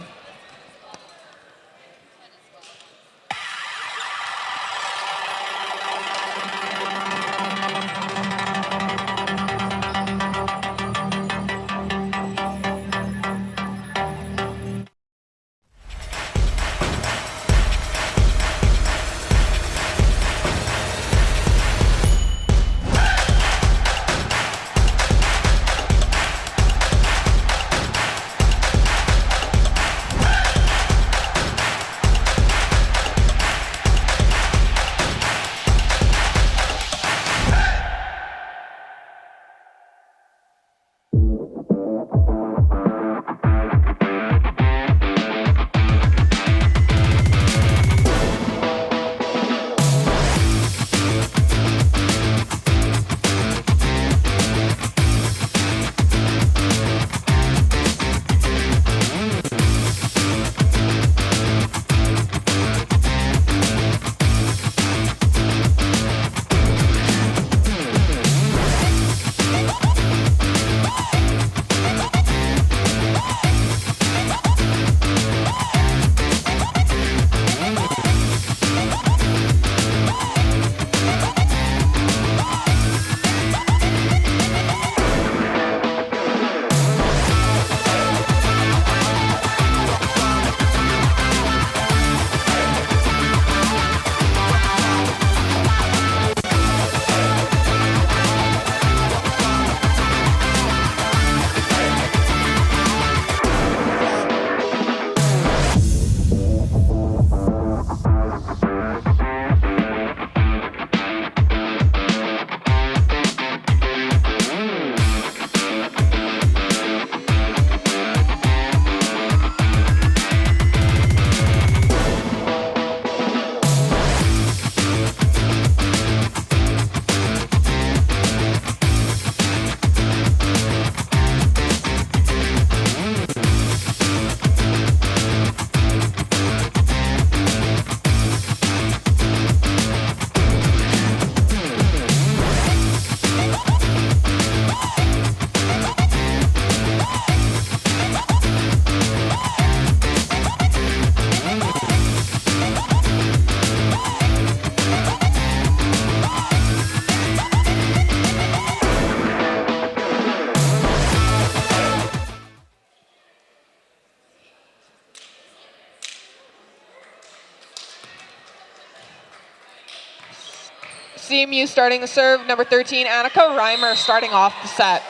CMU starting the serve, number 13, Annika Reimer starting off the set.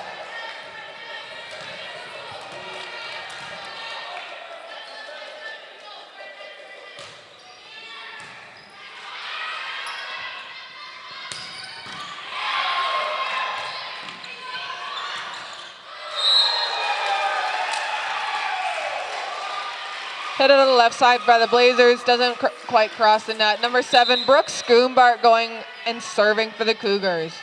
Hit it on the left side by the Blazers, doesn't quite cross the net. Number 7, Brooke Schoombart going and serving for the Cougars.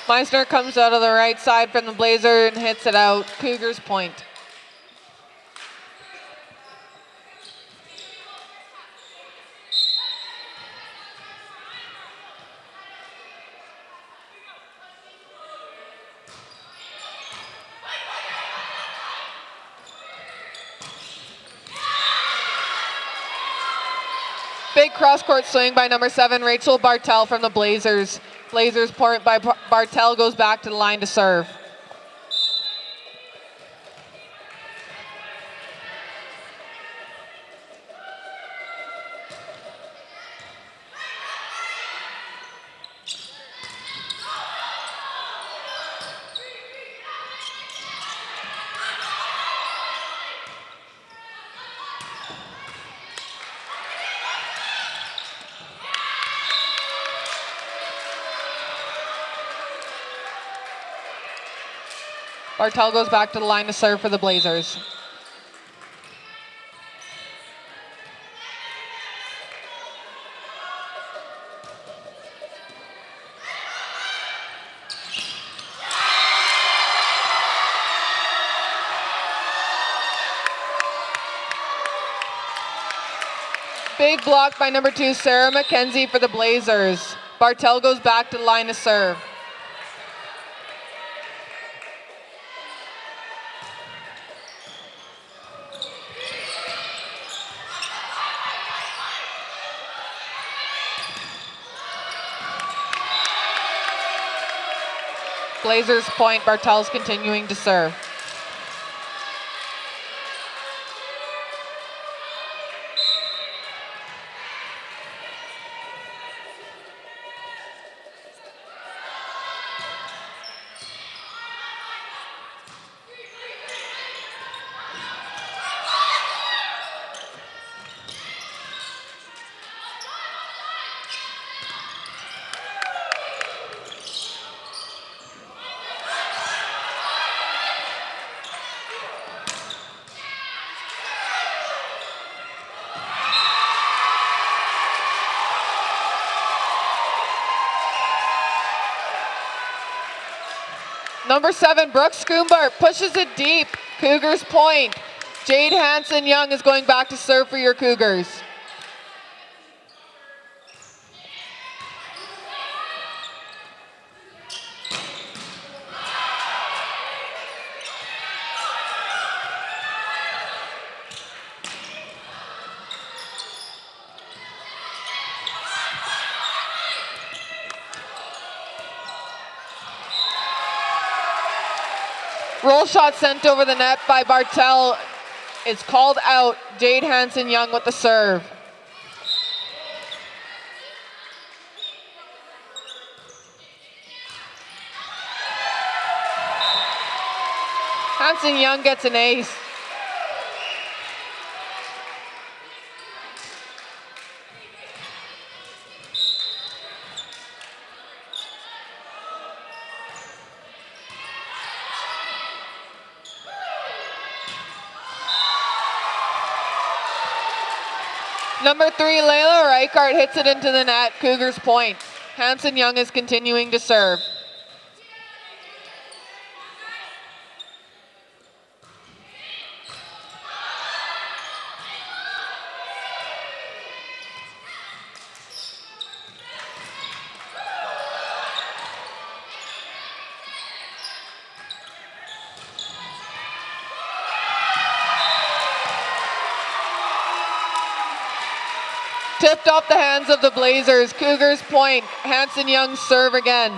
Meisner comes out of the right side from the Blazer and hits it out. Cougars point. Big cross-court swing by number 7, Rachel Bartel from the Blazers. Blazers point by Bartel goes back to the line to serve. Bartel goes back to the line to serve for the Blazers. Big block by number 2, Sarah McKenzie for the Blazers. Bartel goes back to the line to serve. Blazers point, Bartel's continuing to serve. Number 7, Brooke Schoombart pushes it deep. Cougars point. Jade Hanson-Young is going back to serve for your Cougars. Roll shot sent over the net by Bartel. It's called out. Jade Hanson-Young with the serve. Hanson-Young gets an ace. Number 3, Layla Reichart hits it into the net. Cougars point. Hanson-Young is continuing to serve. Tipped off the hands of the Blazers. Cougars point. Hanson Young serve again.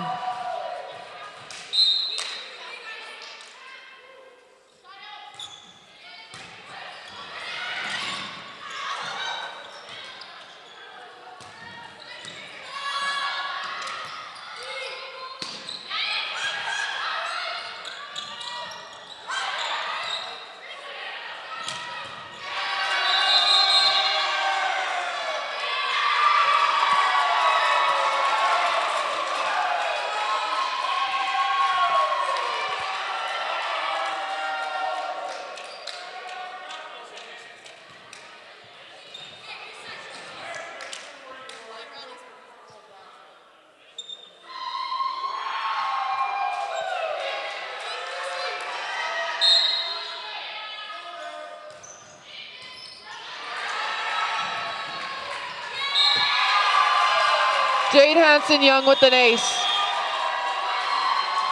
Jade Hanson Young with an ace.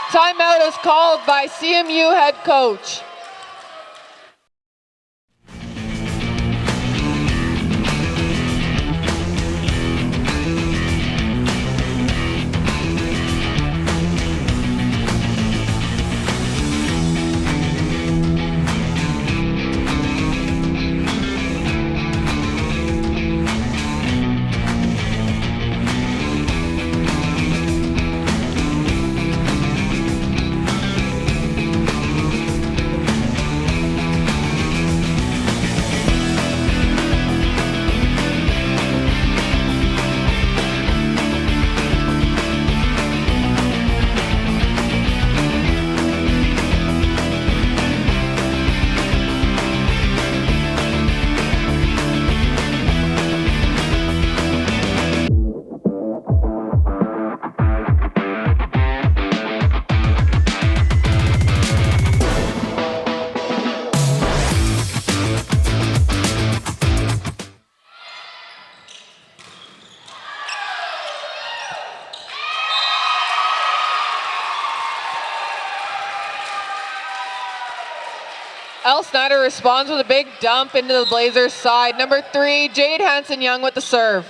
Timeout is called by CMU head coach. Snyder responds with a big dump into the Blazers' side. Number 3, Jade Hanson Young with the serve.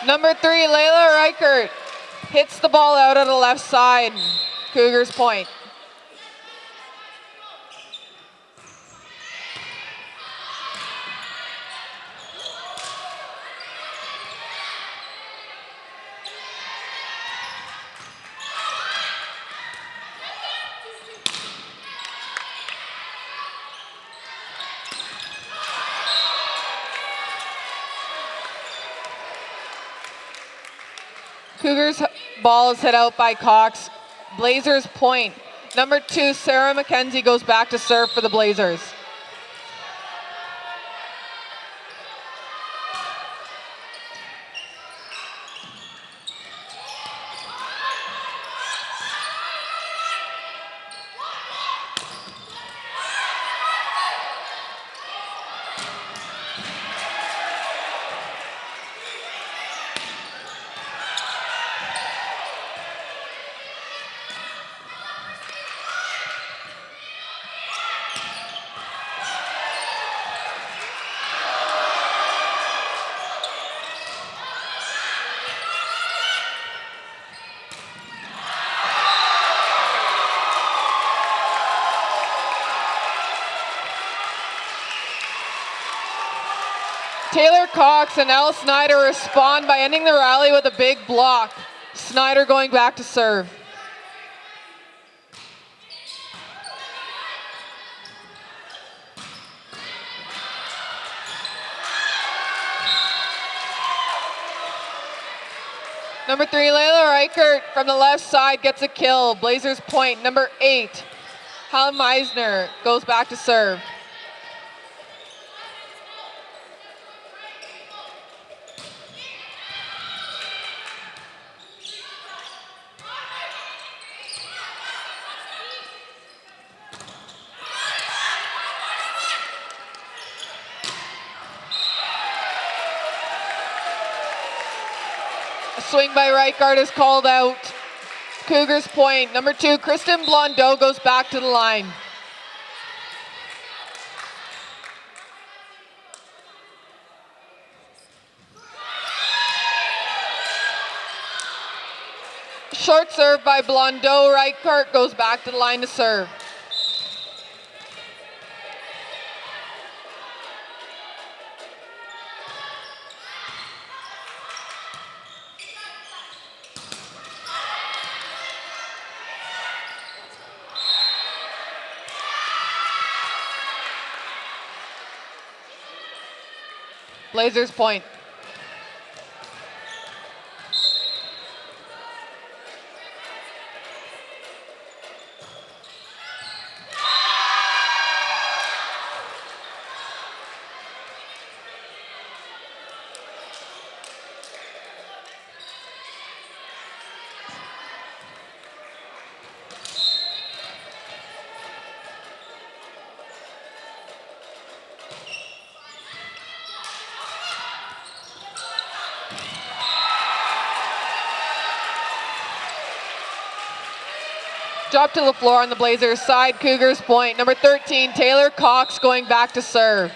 Number 3, Layla Reichert hits the ball out of the left side. Cougars point. Cougars ball is hit out by Cox. Blazers point. Number 2, Sarah McKenzie goes back to serve for the Blazers. Taylor Cox and Elle Snyder respond by ending the rally with a big block. Snyder going back to serve. Number 3, Layla Reichert from the left side gets a kill. Blazers point. Number 8, Hal Meisner goes back to serve. Swing by Reichert is called out. Cougars point. Number 2, Kristen Blondeau goes back to the line. Short serve by Blondeau. Right court goes back to the line to serve. Blazers point. Drop to the floor on the Blazers side. Cougars point. Number 13, Taylor Cox going back to serve.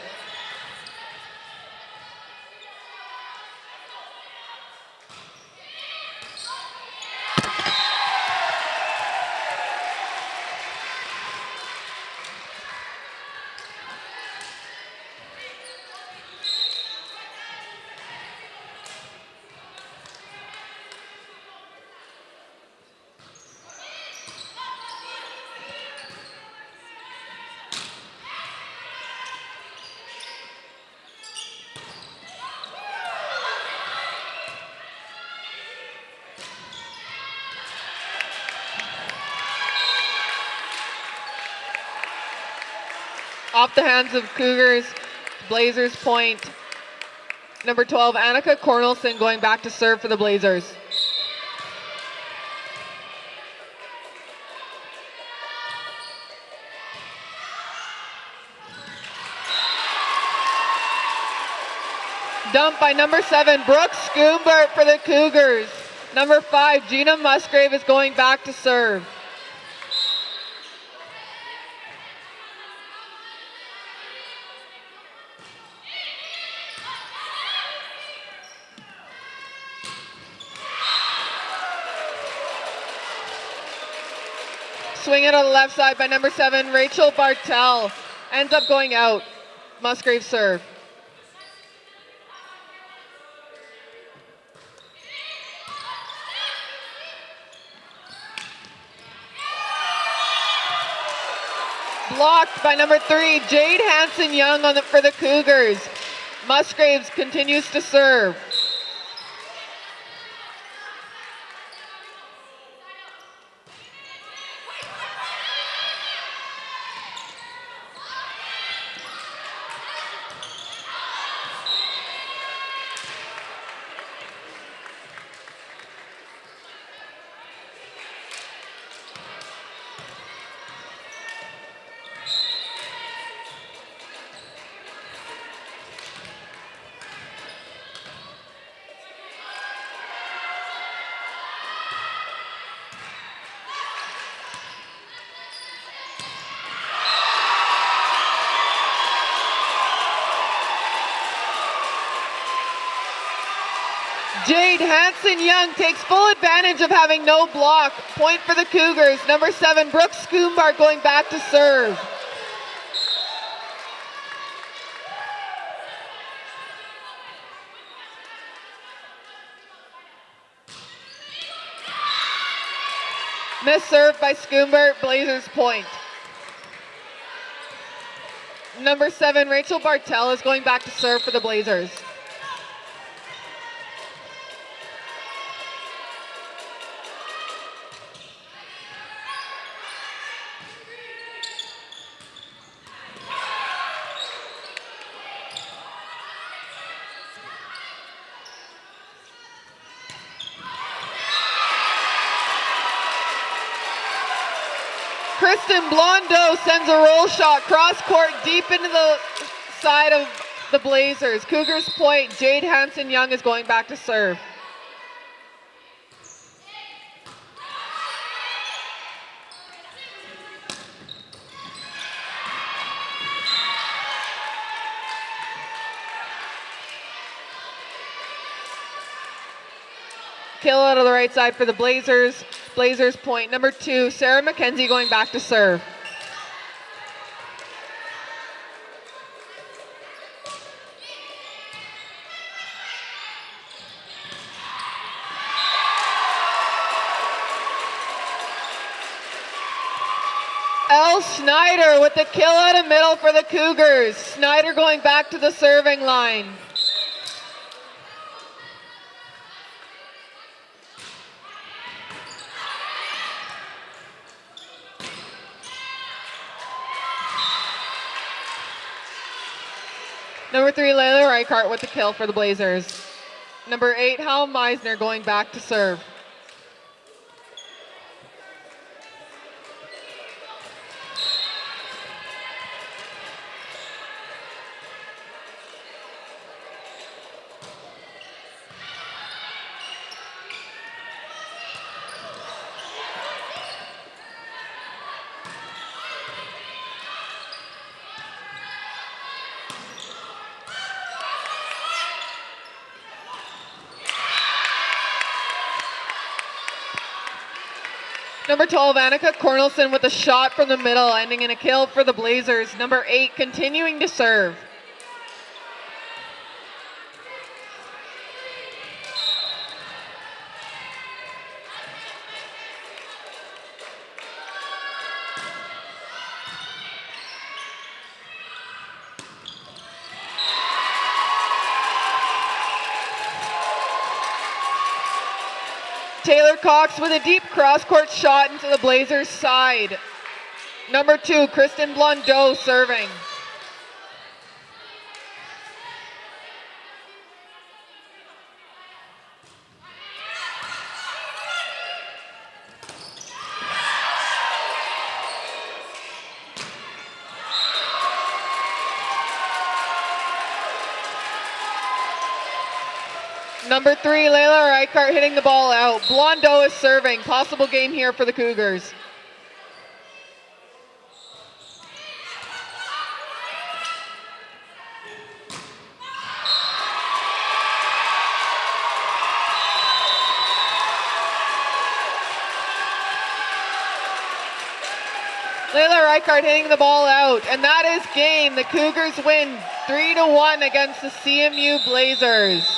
Off the hands of Cougars, Blazers point. Number 12, Annika Cornelson going back to serve for the Blazers. Dump by number 7, Brooke Schoombert for the Cougars. Number 5, Gina Musgrave is going back to serve. Swing it on the left side by number 7, Rachel Bartel. Ends up going out. Musgrave serve. Blocked by number 3, Jade Hanson-Young for the Cougars. Musgraves continues to serve. Jade Hanson-Young takes full advantage of having no block. Point for the Cougars. Number 7, Brooke Schoombart going back to serve. Miss serve by Schoombart, Blazers point. Number 7, Rachel Bartel is going back to serve for the Blazers. Kristen Blondeau sends a roll shot cross court deep into the side of the Blazers. Cougars point. Jade Hanson-Young is going back to serve. kill out of the right side for the Blazers. Blazers point number 2. Sarah McKenzie going back to serve. Elle Schneider with the kill out of middle for the Cougars. Schneider going back to the serving line. Number 3, Layla Reichart with the kill for the Blazers. Number 8, Hal Meisner going back to serve. Number 12, Annika Cornelson with a shot from the middle, ending in a kill for the Blazers. Number 8, continuing to serve. Taylor Cox with a deep cross-court shot into the Blazers' side. Number 2, Kristen Blondeau serving. Number 3, Layla Reichart hitting the ball out. Blondeau is serving. Possible game here for the Cougars. Layla Reichart hitting the ball out, and that is game. The Cougars win 3-1 against the CMU Blazers.